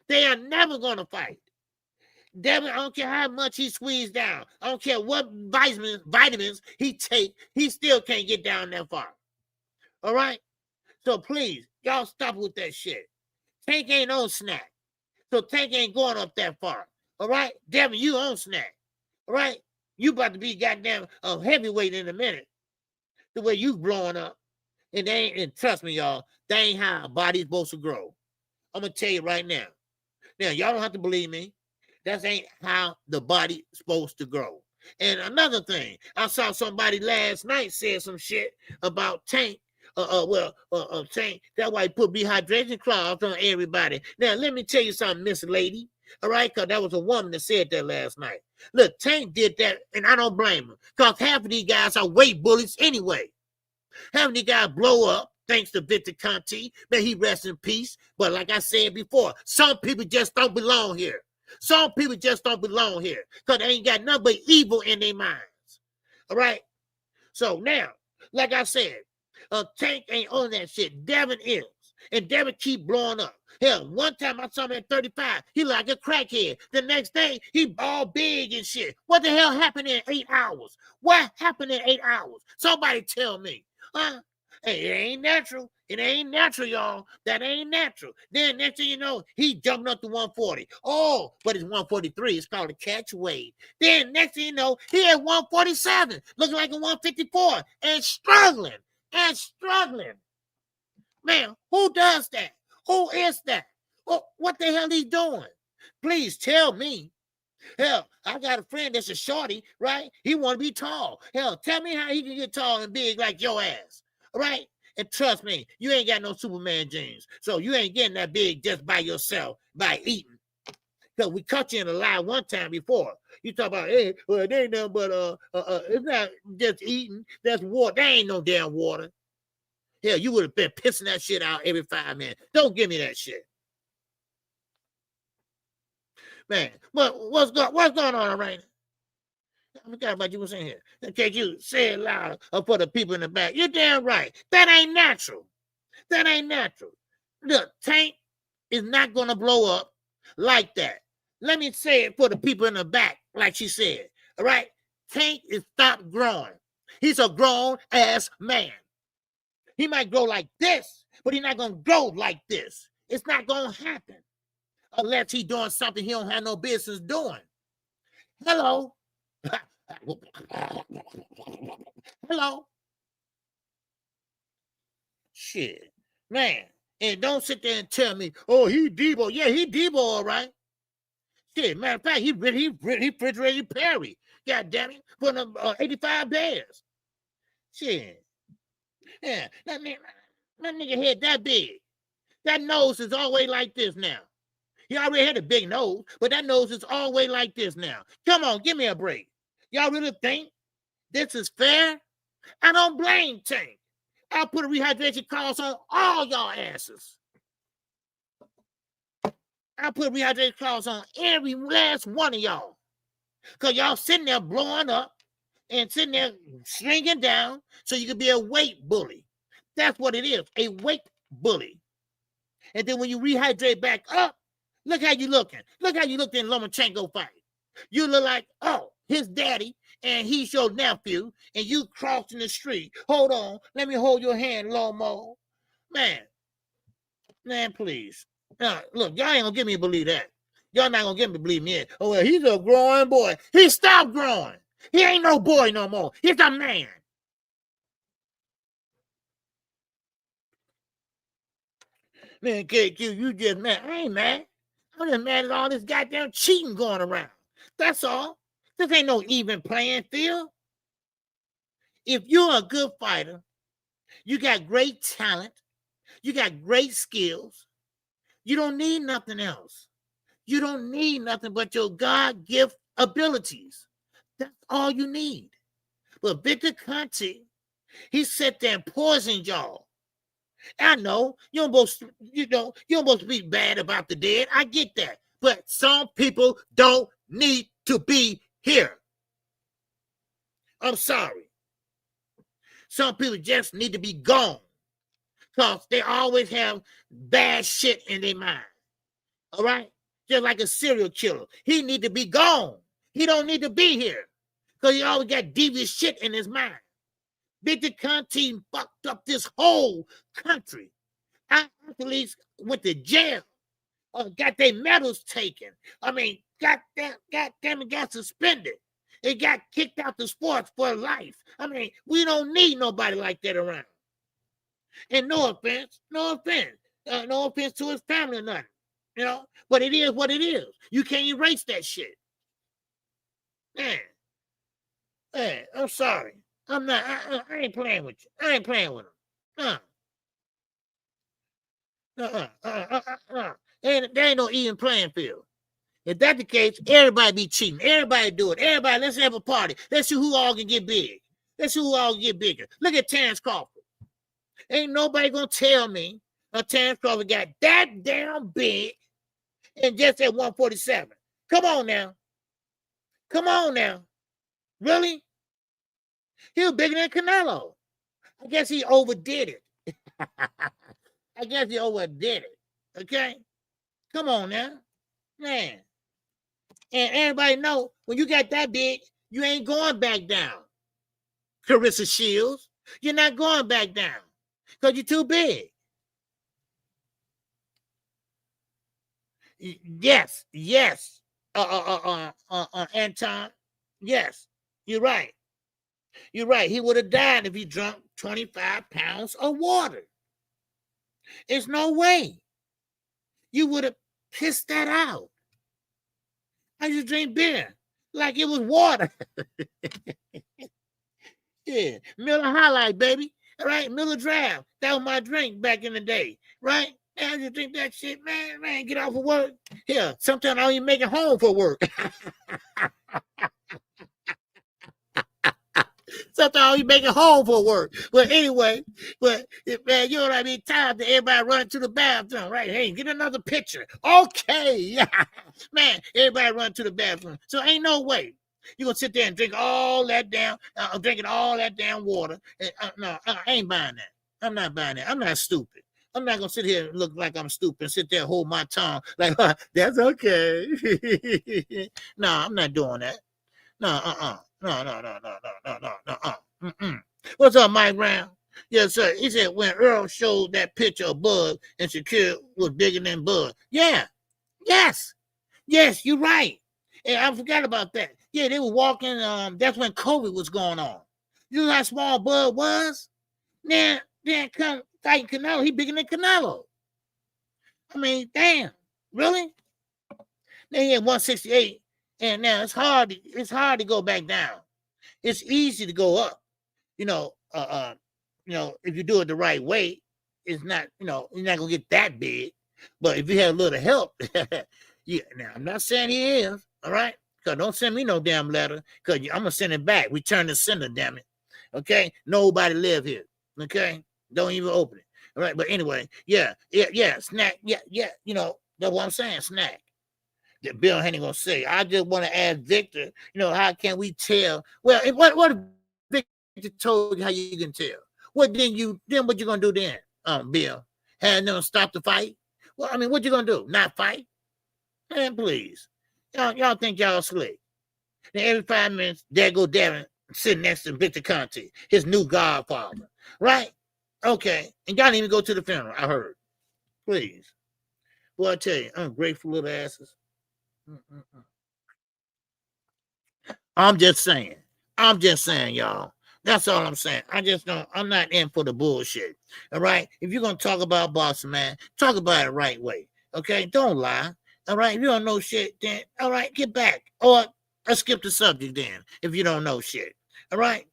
They are never going to fight. Devin, I don't care how much he squeezed down. I don't care what vitamins he take. He still can't get down that far. All right? So please, y'all stop with that shit. Tank ain't on snack. So Tank ain't going up that far. All right? Devin, you on snack. All right? You about to be goddamn a heavyweight in a minute. The way you blowing up. And trust me, y'all, that ain't how a body's supposed to grow. I'm going to tell you right now. Now, y'all don't have to believe me. That ain't how the body's supposed to grow. And another thing, I saw somebody last night said some shit about Tank. Tank, that's why he put rehydration cloths on everybody. Now, let me tell you something, Miss Lady. All right, because that was a woman that said that last night. Look, Tank did that, and I don't blame him. Because half of these guys are weight bullies anyway. Half of these guys blow up. Thanks to Victor Conti. May he rest in peace. But like I said before, some people just don't belong here. Some people just don't belong here because they ain't got nothing but evil in their minds. All right? So now, like I said, Tank ain't on that shit. Devin is. And Devin keep blowing up. Hell, one time I saw him at 35. He like a crackhead. The next day, he all big and shit. What the hell happened in 8 hours? What happened in 8 hours? Somebody tell me. Huh? Hey, it ain't natural. It ain't natural, y'all. That ain't natural. Then next thing you know, he jumping up to 140. Oh, but it's 143. It's called a catch weight. Then next thing you know, he at 147, looking like a 154, and struggling. Man, who does that? Who is that? What the hell he doing? Please tell me. Hell, I got a friend that's a shorty, right? He want to be tall. Hell, tell me how he can get tall and big like your ass. Right? And trust me, you ain't got no Superman genes. So you ain't getting that big just by yourself, by eating. Because we caught you in a lie one time before. You talk about, hey, well, they ain't nothing but, it's not just eating. That's water. There ain't no damn water. Hell, you would have been pissing that shit out every 5 minutes. Don't give me that shit. Man, what's going on right now? I forgot about you was in here. Okay, you say it loud for the people in the back. You're damn right. That ain't natural. That ain't natural. Look, Tank is not going to blow up like that. Let me say it for the people in the back, like she said. All right? Tank is stopped growing. He's a grown-ass man. He might grow like this, but he's not going to grow like this. It's not going to happen unless he's doing something he don't have no business doing. Hello? Hello? Shit. Man. And don't sit there and tell me, oh, he Debo. Yeah, he Debo, all right. Shit, matter of fact, he refrigerated Perry. God damn it. For them 85 bears. Shit. Yeah. That nigga head that big. That nose is always like this now. He already had a big nose, but that nose is always like this now. Come on, give me a break. Y'all really think this is fair? I don't blame Tank. I'll put a rehydration clause on all y'all asses. I'll put a rehydration clause on every last one of y'all. Because y'all sitting there blowing up and sitting there shrinking down so you can be a weight bully. That's what it is, a weight bully. And then when you rehydrate back up, look how you looking. Look how you looked in Lomachenko fight. You look like, oh, his daddy, and he's your nephew, and you crossing the street. Hold on, let me hold your hand, Lomo. Man, please. Look, y'all ain't gonna get me to believe that. Y'all not gonna get me to believe me. Oh, well, he's a growing boy. He stopped growing. He ain't no boy no more. He's a man. Man, KQ, you just mad. I ain't mad. I'm just mad at all this goddamn cheating going around. That's all. This ain't no even playing field. If you're a good fighter, you got great talent, you got great skills, you don't need nothing else. You don't need nothing but your God-gift abilities. That's all you need. But Victor Conti, he sat there and poisoned y'all. I know you're supposed to be bad about the dead. I get that. But some people don't need to be here. I'm sorry. Some people just need to be gone. because they always have bad shit in their mind. All right? Just like a serial killer. He need to be gone. He don't need to be here because he always got devious shit in his mind. Victor Conti fucked up this whole country. Athletes went to jail or got their medals taken. I mean, goddamn, it got suspended. It got kicked out the sports for life. I mean, we don't need nobody like that around. And no offense to his family or nothing, you know. But it is what it is. You can't erase that shit, man. I'm sorry. I'm not. I ain't playing with you. I ain't playing with him. There ain't no even playing field. If that's the case, everybody be cheating. Everybody do it. Everybody, let's have a party. Let's see who all can get big. Let's see who all can get bigger. Look at Terrence Crawford. Ain't nobody gonna tell me Terrence Crawford got that damn big and just at 147. Come on now. Come on now. Really? He was bigger than Canelo. I guess he overdid it. I guess he overdid it. Okay? Come on now. Man. And everybody know when you got that big, you ain't going back down. Carissa Shields, you're not going back down because you're too big. Yes. Anton. Yes, you're right. You're right. He would have died if he drank 25 pounds of water. There's no way. You would have pissed that out. I just drink beer like it was water. Yeah, Miller High Life, baby. All right, Miller Draft. That was my drink back in the day, right? I just drink that shit, man, get off of work. Here, sometimes I don't even make it home for work. Sometimes I don't even make it home for work. But anyway, man, you know what I mean? Time to everybody run to the bathroom, right? Hey, get another picture. Okay. Man, everybody run to the bathroom. So ain't no way you're going to sit there and drink all that damn, drinking all that damn water. No, I ain't buying that. I'm not buying that. I'm not stupid. I'm not going to sit here and look like I'm stupid and sit there and hold my tongue like, that's okay. No, I'm not doing that. No. What's up, Mike Brown? Yes, sir. He said when Earl showed that picture of Bud and Shaquille was bigger than Bud. Yeah. Yes, you're right. And I forgot about that. Yeah, they were walking. That's when COVID was going on. You know how small Bud was? Then come fighting Canelo. He bigger than Canelo. I mean, damn. Really? Then he had 168. And now it's hard to go back down. It's easy to go up. You know, if you do it the right way, it's not, you're not gonna get that big. But if you have a little help, yeah. Now I'm not saying he is, all right? Because don't send me no damn letter, because I'm gonna send it back. Return the sender, damn it. Okay? Nobody live here. Okay? Don't even open it. All right, but anyway, yeah, snack, yeah, that's what I'm saying, snack. That Bill Haney gonna say. I just want to ask Victor, how can we tell? Well, what if Victor told you how you can tell? What you gonna do then, Bill? Have them stop the fight? Well, I mean, what you gonna do? Not fight? Man, please. Y'all think y'all slick. Then every 5 minutes, there go Devin sitting next to Victor Conti, his new godfather. Right? Okay. And y'all didn't even go to the funeral, I heard. Please. Boy, I tell you, ungrateful little asses. I'm just saying, y'all. That's all I'm saying. I'm not in for the bullshit. All right. If you're going to talk about boxing, man, talk about it the right way. Okay. Don't lie. All right. If you don't know shit, then, all right, get back. Or let's skip the subject then, if you don't know shit. All right.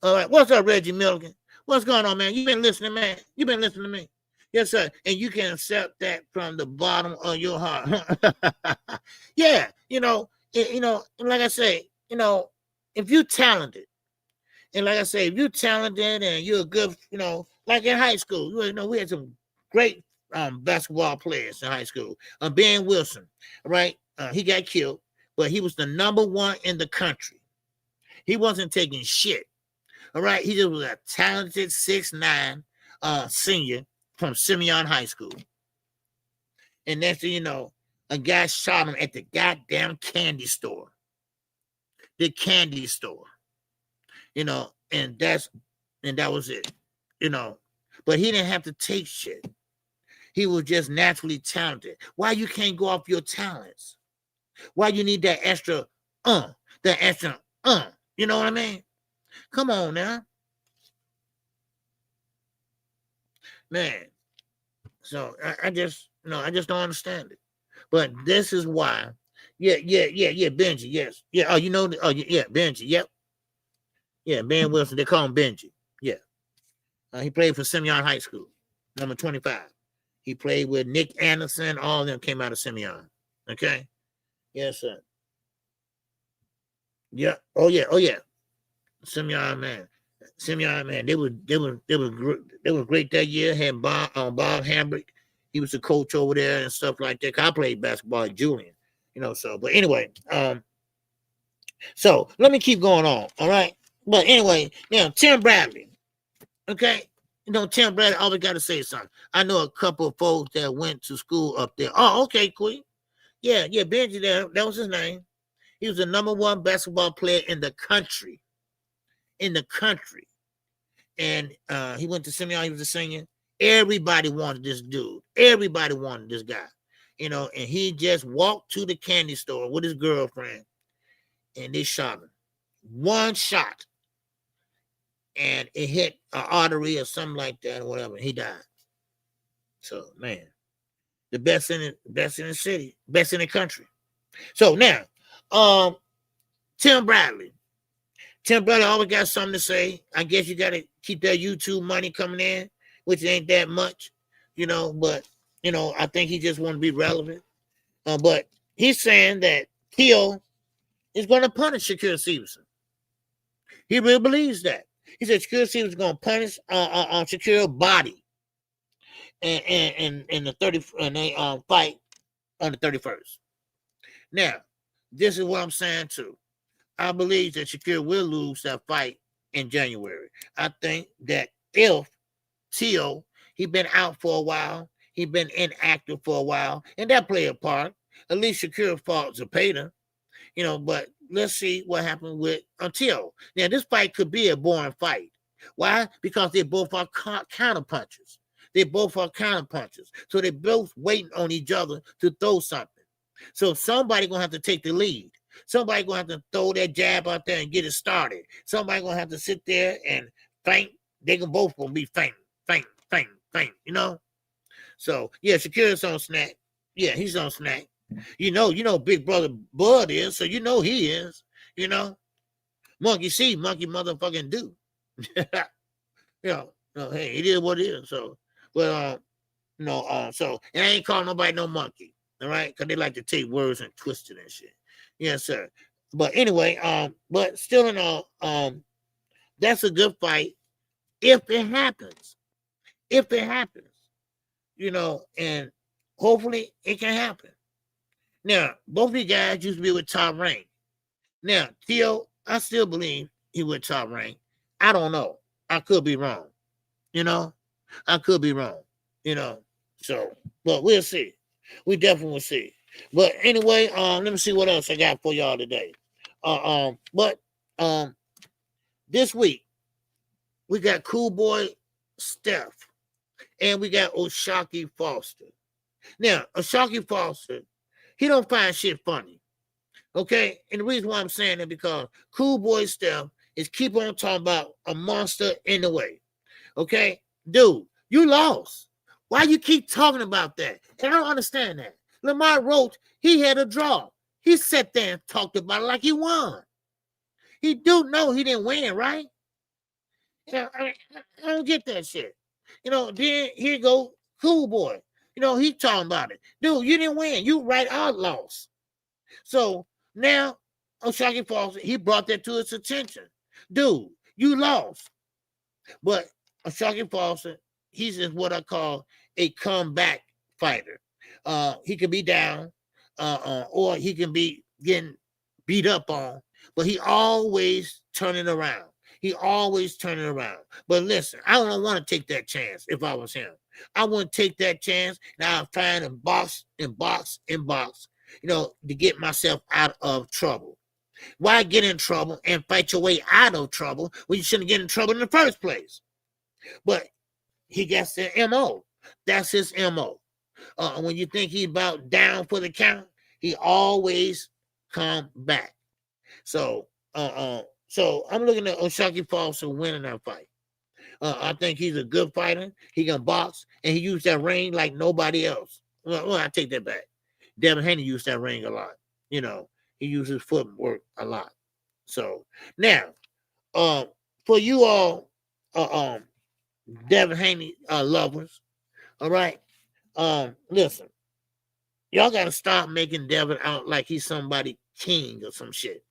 All right. What's up, Reggie Milligan? What's going on, man? You been listening, man? You been listening to me? Yes, sir. And you can accept that from the bottom of your heart. Yeah. Like I say, if you're talented, and like I say, if you're talented and you're a good, like in high school, we had some great basketball players in high school. Ben Wilson, right? He got killed, but he was the #1 in the country. He wasn't taking shit. All right, he just was a talented 6'9" senior from Simeon High School. And next thing you know, a guy shot him at the goddamn candy store. The candy store. You know, and that was it. You know, but he didn't have to take shit. He was just naturally talented. Why you can't go off your talents? Why you need that extra you know what I mean? Come on now. Man. So I just don't understand it. But this is why. Yeah, Benji, yes. Yeah, Benji, yep. Yeah, Ben Wilson, they call him Benji. Yeah. He played for Simeon High School, number 25. He played with Nick Anderson. All of them came out of Simeon. Okay? Yes, sir. Yeah. Oh, yeah. Simeon, man. They were great that year. Had Bob Hambrick. He was the coach over there and stuff like that. I played basketball at Julian, you know. So, but anyway, so let me keep going on. All right. But anyway, now Tim Bradley. Okay. You know, Tim Bradley always got to say something. I know a couple of folks that went to school up there. Oh, okay, Queen. Yeah, Benji there. That was his name. He was the number one basketball player in the country. And he went to Simeon. He was a senior. Everybody wanted this dude. Everybody wanted this guy. You know, and he just walked to the candy store with his girlfriend, and they shot him. One shot. And it hit an artery or something like that or whatever. He died. So, man, the best in the city, best in the country. So now, Tim Bradley. Tim Bradley always got something to say. I guess you got to keep that YouTube money coming in, which ain't that much, you know. But, you know, I think he just want to be relevant. But he's saying that Theo is going to punish Shakur Stevenson. He really believes that. He said Shakur Stevenson is going to punish Shakur's body and the 30 and they fight on the 31st. Now, this is what I'm saying too. I believe that Shakur will lose that fight in January. I think that if Theo, he been out for a while, he been inactive for a while, and that play a part. At least Shakur fought Zepeda, you know, but let's see what happened with Theo. Now, this fight could be a boring fight. Why? Because they both are counter punchers. So they both waiting on each other to throw something. So somebody going to have to take the lead. Somebody going to have to throw that jab out there and get it started. Somebody going to have to sit there and feint. They can both going to be feint, you know? So, yeah, Shakur's on snack. Yeah, he's on snack. You know, Big Brother Bud is, so you know he is, you know. Monkey see, monkey motherfucking do. Hey, it is what it is. So, but so and I ain't calling nobody no monkey, all right? Because they like to take words and twist it and shit. Yes, sir. But anyway, but still in all, that's a good fight if it happens. You know, and hopefully it can happen. Now, both of these guys used to be with Top Rank. Now, Theo, I still believe he with Top Rank. I don't know. I could be wrong. You know, So, but we'll see. We definitely will see. But anyway, let me see what else I got for y'all today. This week we got Cool Boy Steph and we got O'Shaquie Foster. Now, O'Shaquie Foster, he don't find shit funny. Okay? And the reason why I'm saying that because Cool Boy Steph is keep on talking about a monster in the way. Okay? Dude, you lost. Why you keep talking about that? And I don't understand that. Lamar Roach, he had a draw. He sat there and talked about it like he won. He do know he didn't win, right? You know, I don't get that shit. You know, then here go Cool Boy. You know, he talking about it. Dude, you didn't win. You right out lost. So now O'Shaquie Foster, he brought that to his attention. Dude, you lost. But O'Shaquie Foster, he's just what I call a comeback fighter. He could be down, or he can be getting beat up on, but he always turning around. He always turning around. But listen, I don't want to take that chance if I was him. I wouldn't take that chance. Now I'm trying to box, to get myself out of trouble. Why get in trouble and fight your way out of trouble when you shouldn't get in trouble in the first place? But he gets the MO. That's his MO. When you think he's about down for the count, he always come back. So I'm looking at O'Shaquie Foster winning that fight. I think he's a good fighter. He can box, and he used that ring like nobody else. Well, I take that back. Devin Haney used that ring a lot. He used his footwork a lot. So now, for you all, Devin Haney lovers, all right. Listen, y'all gotta stop making Devin out like he's somebody king or some shit.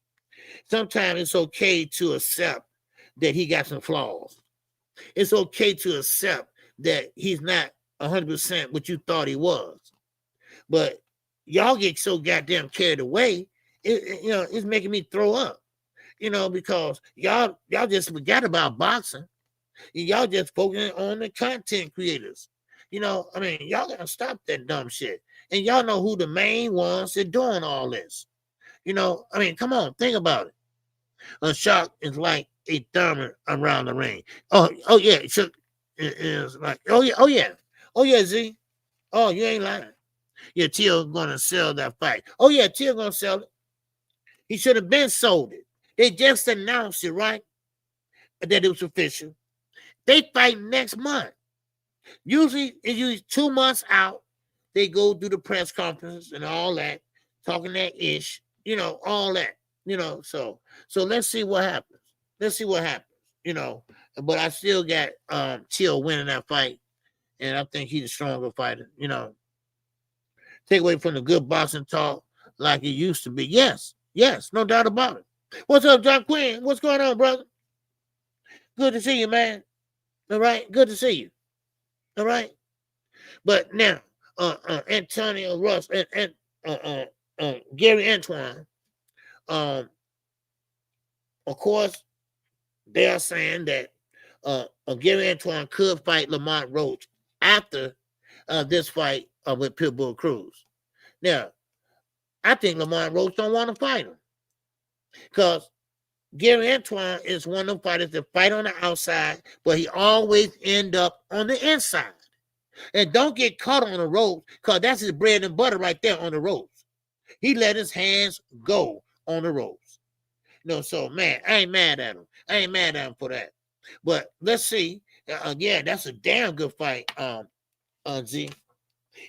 Sometimes it's okay to accept that he got some flaws. It's okay to accept that he's not 100% what you thought he was. But y'all get so goddamn carried away, it's making me throw up. Because y'all just forgot about boxing. Y'all just focusing on the content creators. Y'all gotta stop that dumb shit. And y'all know who the main ones that doing all this. Come on, think about it. A shock is like a thermostat around the ring. Oh yeah, it is like, oh yeah, Z. Oh, you ain't lying. Yeah, Teal gonna sell that fight. Oh yeah, Teal gonna sell it. He should have been sold it. They just announced it, right? That it was official. They fight next month. Usually, it's 2 months out. They go do the press conference and all that, talking that ish, all that, So let's see what happens. But I still got Teal winning that fight, and I think he's a stronger fighter. Take away from the good boxing talk like it used to be. Yes, no doubt about it. What's up, John Quinn? What's going on, brother? Good to see you, man. All right, good to see you. All right, but now Antonio Russ and Gary Antoine, of course, they are saying that Gary Antoine could fight Lamont Roach after this fight with Pitbull Cruz. Now, I think Lamont Roach don't want to fight him because Gary Antoine is one of them fighters that fight on the outside, but he always end up on the inside. And don't get caught on the ropes because that's his bread and butter right there on the ropes. He let his hands go on the ropes. So, man, I ain't mad at him for that. But let's see. Yeah, that's a damn good fight, Z.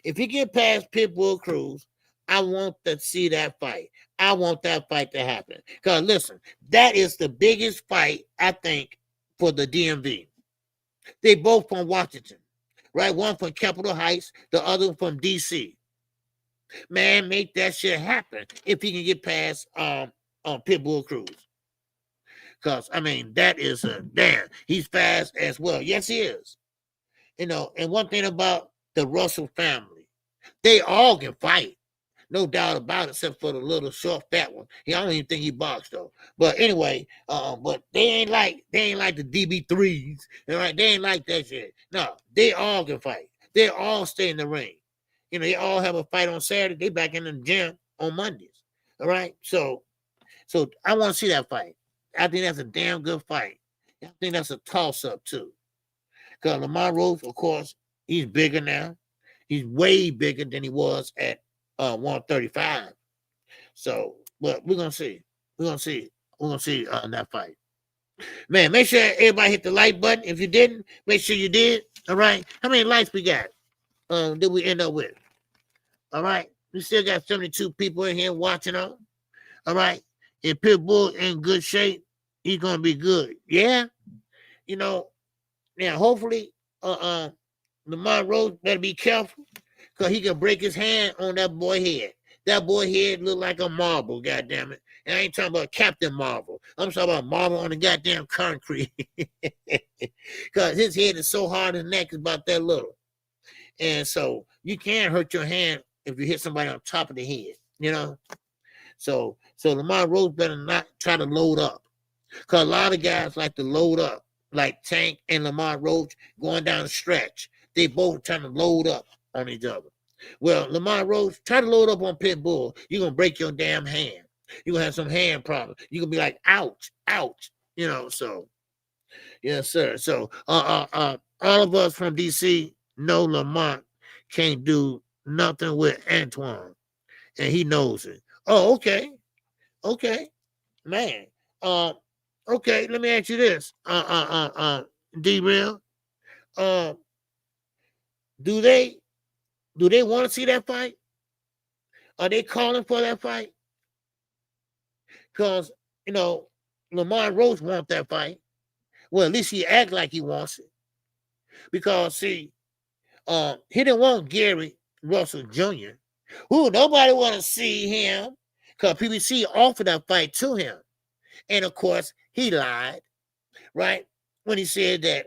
If he get past Pitbull Cruz, I want to see that fight. I want that fight to happen. Because, listen, that is the biggest fight, I think, for the DMV. They both from Washington, right? One from Capitol Heights, the other from D.C. Man, make that shit happen if he can get past Pitbull Cruz. Because, that is a damn. He's fast as well. Yes, he is. And one thing about the Russell family, they all can fight. No doubt about it, except for the little short fat one. I don't even think he boxed though. But anyway, but they ain't like the DB3s. Right? They ain't like that shit. No, they all can fight. They all stay in the ring. They all have a fight on Saturday. They back in the gym on Mondays. All right. So I want to see that fight. I think that's a damn good fight. I think that's a toss-up too. Because Lamont Roach, of course, he's bigger now. He's way bigger than he was at 135. So, but we're gonna see. We're gonna see that fight. Man, make sure everybody hit the like button. If you didn't, make sure you did. All right. How many likes we got? Did we end up with? All right. We still got 72 people in here watching on. All right. If Pitbull in good shape, he's gonna be good. Yeah. Now hopefully Lamont Roach better be careful. Because he can break his hand on that boy head. That boy head look like a marble, goddammit. And I ain't talking about Captain Marvel. I'm talking about marble on the goddamn concrete. Because his head is so hard, his neck is about that little. And so you can hurt your hand if you hit somebody on top of the head, So Lamont Roach better not try to load up. Because a lot of guys like to load up, like Tank and Lamar Roach going down the stretch. They both trying to load up on each other. Well, Lamar Roach, try to load up on Pitbull. You're going to break your damn hand. You're going to have some hand problems. You're going to be like, ouch, ouch. You know, so, yes, sir. So, all of us from D.C. know Lamar can't do nothing with Antoine. And he knows it. Oh, okay. Okay. Man. Okay, let me ask you this. D-Real. Do they want to see that fight? Are they calling for that fight? Because, you know, Lamar Roach wants that fight. Well, at least he act like he wants it. Because, see, he didn't want Gary Russell Jr. Ooh, nobody want to see him because PBC offered that fight to him. And, of course, he lied, right? When he said that,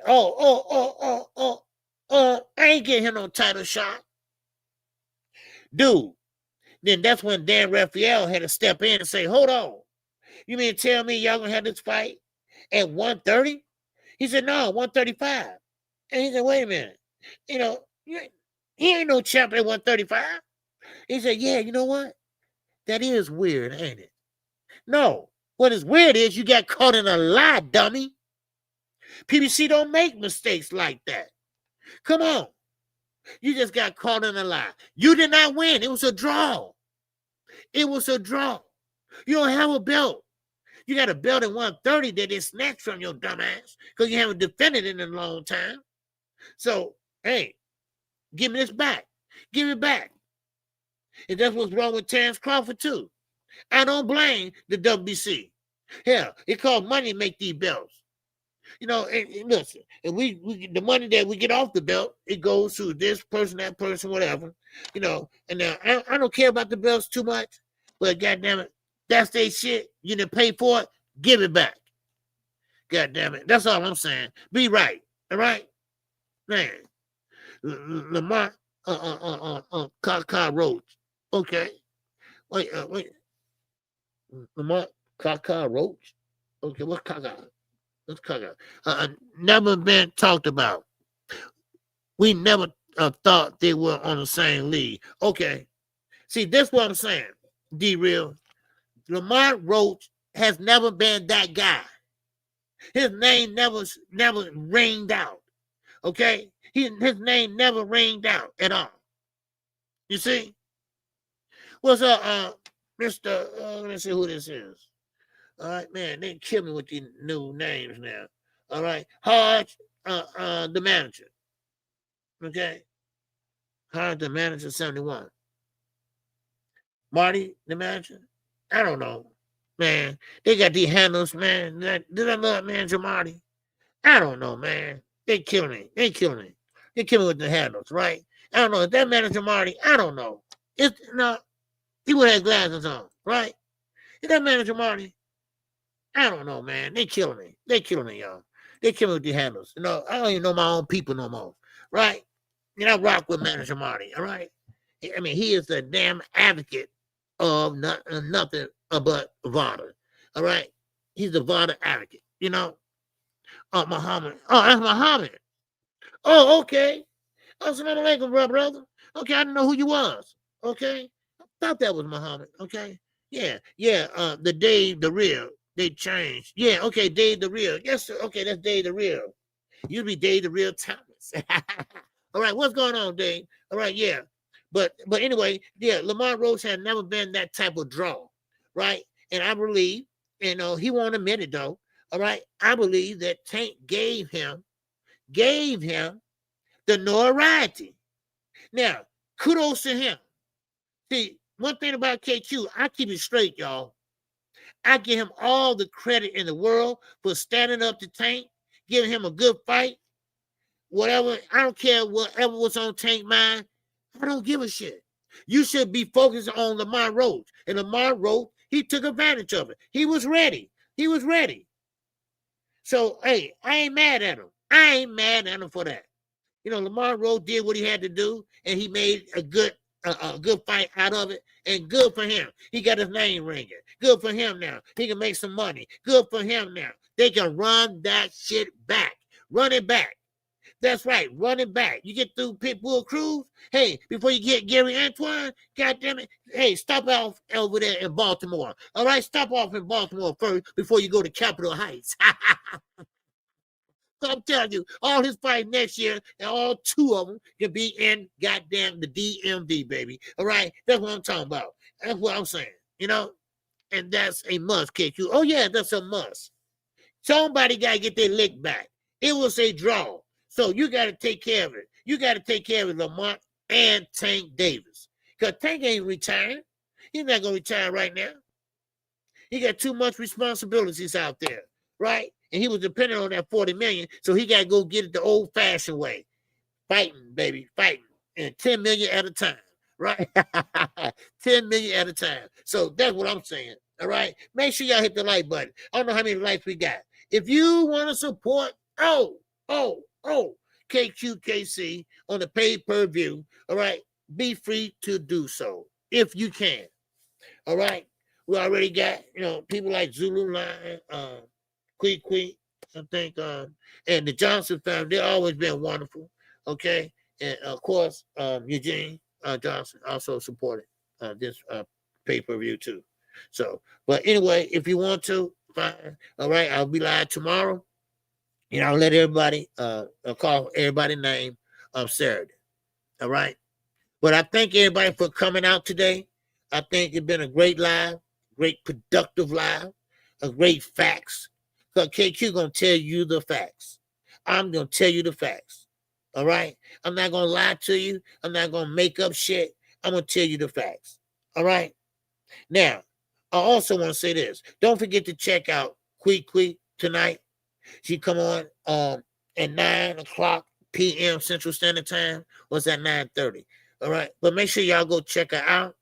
I ain't getting him no title shot. Dude, then that's when Dan Raphael had to step in and say, hold on. You mean to tell me y'all going to have this fight at 130? He said, no, 135. And he said, wait a minute. You know, he ain't no champ at 135. He said, yeah, you know what? That is weird, ain't it? No. What is weird is you got caught in a lie, dummy. PBC don't make mistakes like that. Come on. You just got caught in a lie. You did not win. It was a draw. It was a draw. You don't have a belt. You got a belt at 130 that is snatched from your dumb ass because you haven't defended it in a long time. So, hey, give me this back. Give it back. And that's what's wrong with Terrence Crawford, too. I don't blame the WBC. Hell, it costs money to make these belts. You know, and listen, and we the money that we get off the belt, it goes to this person, that person, whatever. You know, and now I don't care about the belts too much, but goddamn it, that's their shit. You didn't pay for it, give it back. Goddamn it, that's all I'm saying. Be right, all right, man. Lamar, Kaka Roach, okay. Wait. Lamar Kaka Roach, okay. What's Kaka? Let's Kaka. Never been talked about. We never thought they were on the same league. Okay. See, this is what I'm saying, D-Real. Lamar Roach has never been that guy. His name never ringed out. Okay? His name never ringed out at all. You see? What's up, Mr. Let me see who this is. All right, man, they kill me with these new names now. All right, Hodge, the manager. Okay, Hodge, the manager, 71. Marty, the manager. I don't know, man. They got these handles, man. Did I love manager Marty? I don't know, man. They kill me. They kill me with the handles, right? I don't know. Is that manager Marty? I don't know. It's no. He would have glasses on, right? Is that manager Marty? I don't know, man. They killing me. They killing me, y'all. They kill me with the handles. You know, I don't even know my own people no more, right? And I rock with manager Marty, all right? I mean, he is the damn advocate of nothing but VADA, all right? He's the VADA advocate, you know? Muhammad. Oh, that's Muhammad. Oh, okay. Assalamu alaikum, brother. Okay, I didn't know who you was, okay? I thought that was Muhammad, okay? Yeah, the Dave, the real. They changed. Yeah, okay, Dave the Real. Yes, sir. Okay, that's Dave the Real. You be Dave the Real Thomas. All right, what's going on, Dave? All right, yeah. But anyway, yeah, Lamar Roach had never been that type of draw, right? And I believe, you know, he won't admit it though. All right. I believe that Tank gave him the notoriety. Now, kudos to him. See, one thing about KQ, I keep it straight, y'all. I give him all the credit in the world for standing up to Tank, giving him a good fight. Whatever, I don't care whatever was on Tank's mind. I don't give a shit. You should be focused on Lamar Roach. And Lamar Roach, he took advantage of it. He was ready. So, hey, I ain't mad at him. for that. You know, Lamar Roach did what he had to do, and he made a good a good fight out of it, and good for him. He got his name ringing. Good for him now. He can make some money. Good for him now. They can run that shit back. Run it back. That's right. Run it back. You get through Pitbull Cruz. Hey, before you get Gary Antoine, goddamn it. Hey, stop off over there in Baltimore. All right, stop off in Baltimore first before you go to Capitol Heights. So I'm telling you, all his fights next year, and all 2 of them can be in goddamn the DMV, baby. All right, that's what I'm talking about. That's what I'm saying, you know. And that's a must, KQ. Oh yeah, that's a must. Somebody gotta get their lick back. It was a draw, so you gotta take care of it. You gotta take care of Lamont and Tank Davis, cause Tank ain't retiring. He's not gonna retire right now. He got too much responsibilities out there, right? And he was dependent on that 40 million, so he got to go get it the old-fashioned way. Fighting, baby, fighting. And 10 million at a time, right? 10 million at a time. So that's what I'm saying, all right? Make sure y'all hit the like button. I don't know how many likes we got. If you want to support, KQKC on the pay-per-view, all right, be free to do so, if you can, all right? We already got, people like Zulu Line, Quick, I think, and the Johnson family, they've always been wonderful, okay? And, of course, Eugene Johnson also supported this pay-per-view, too. So, but anyway, if you want to, fine. All right, I'll be live tomorrow. I'll let everybody, I'll call everybody's name Saturday, all right? But I thank everybody for coming out today. I think it's been a great live, great productive live, a great facts. Because KQ going to tell you the facts. I'm going to tell you the facts. All right? I'm not going to lie to you. I'm not going to make up shit. I'm going to tell you the facts. All right? Now, I also want to say this. Don't forget to check out Quick tonight. She come on at 9 o'clock p.m. Central Standard Time. Was at 9:30. All right? But make sure y'all go check her out.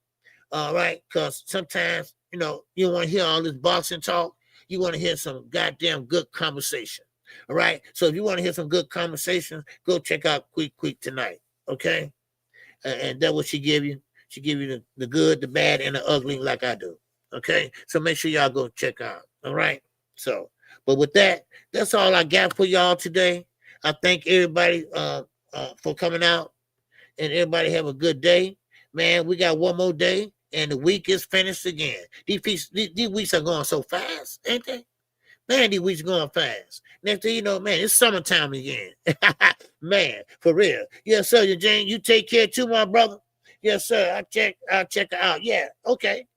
All right? Because sometimes, you don't want to hear all this boxing talk. You want to hear some goddamn good conversation. All right? So if you want to hear some good conversation, go check out Quick tonight. Okay? And that's what she give you. She give you the good, the bad, and the ugly like I do. Okay? So make sure y'all go check out. All right? So, but with that, that's all I got for y'all today. I thank everybody for coming out. And everybody have a good day. Man, we got one more day. And the week is finished again. These weeks are going so fast, ain't they? Man, these weeks are going fast. Next thing you know, man, it's summertime again. Man, for real. Yes, sir, Eugene, you take care too, my brother. Yes, sir. I'll check her out. Yeah, okay.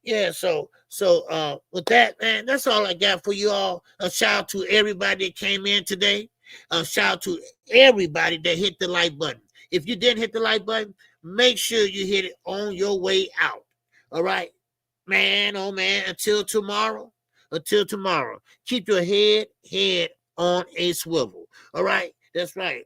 Yeah, so with that, man, that's all I got for you all. A shout out to everybody that came in today. A shout out to everybody that hit the like button. If you didn't hit the like button, make sure you hit it on your way out. All right? Man, oh man, until tomorrow, keep your head on a swivel. All right? That's right.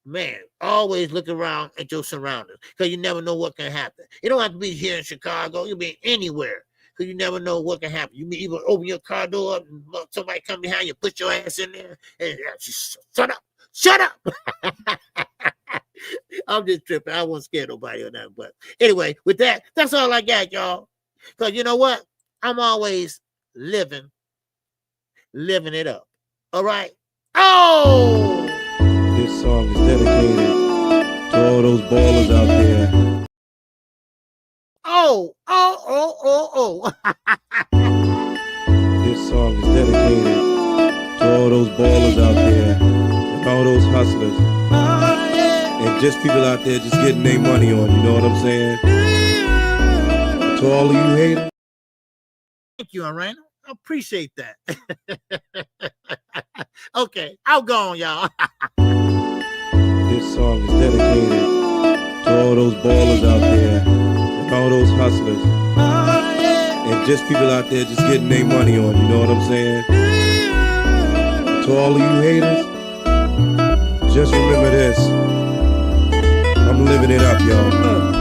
Man, always look around at your surroundings because you never know what can happen. You don't have to be here in Chicago. You can be anywhere because you never know what can happen. You may even open your car door up and somebody come behind you, put your ass in there, and shut up. I'm just tripping. I won't scare nobody or nothing. But anyway, with that, that's all I got, y'all. Because you know what? I'm always living it up. All right? Oh! This song is dedicated to all those ballers out there. Oh! This song is dedicated to all those ballers out there and all those hustlers. And just people out there just getting their money on, you know what I'm saying? To all of you haters. Thank you, Arana. I appreciate that. Okay, I'm gone, y'all. This song is dedicated to all those ballers out there and all those hustlers. And just people out there just getting their money on, you know what I'm saying? To all of you haters, just remember this. I'm living it up, y'all.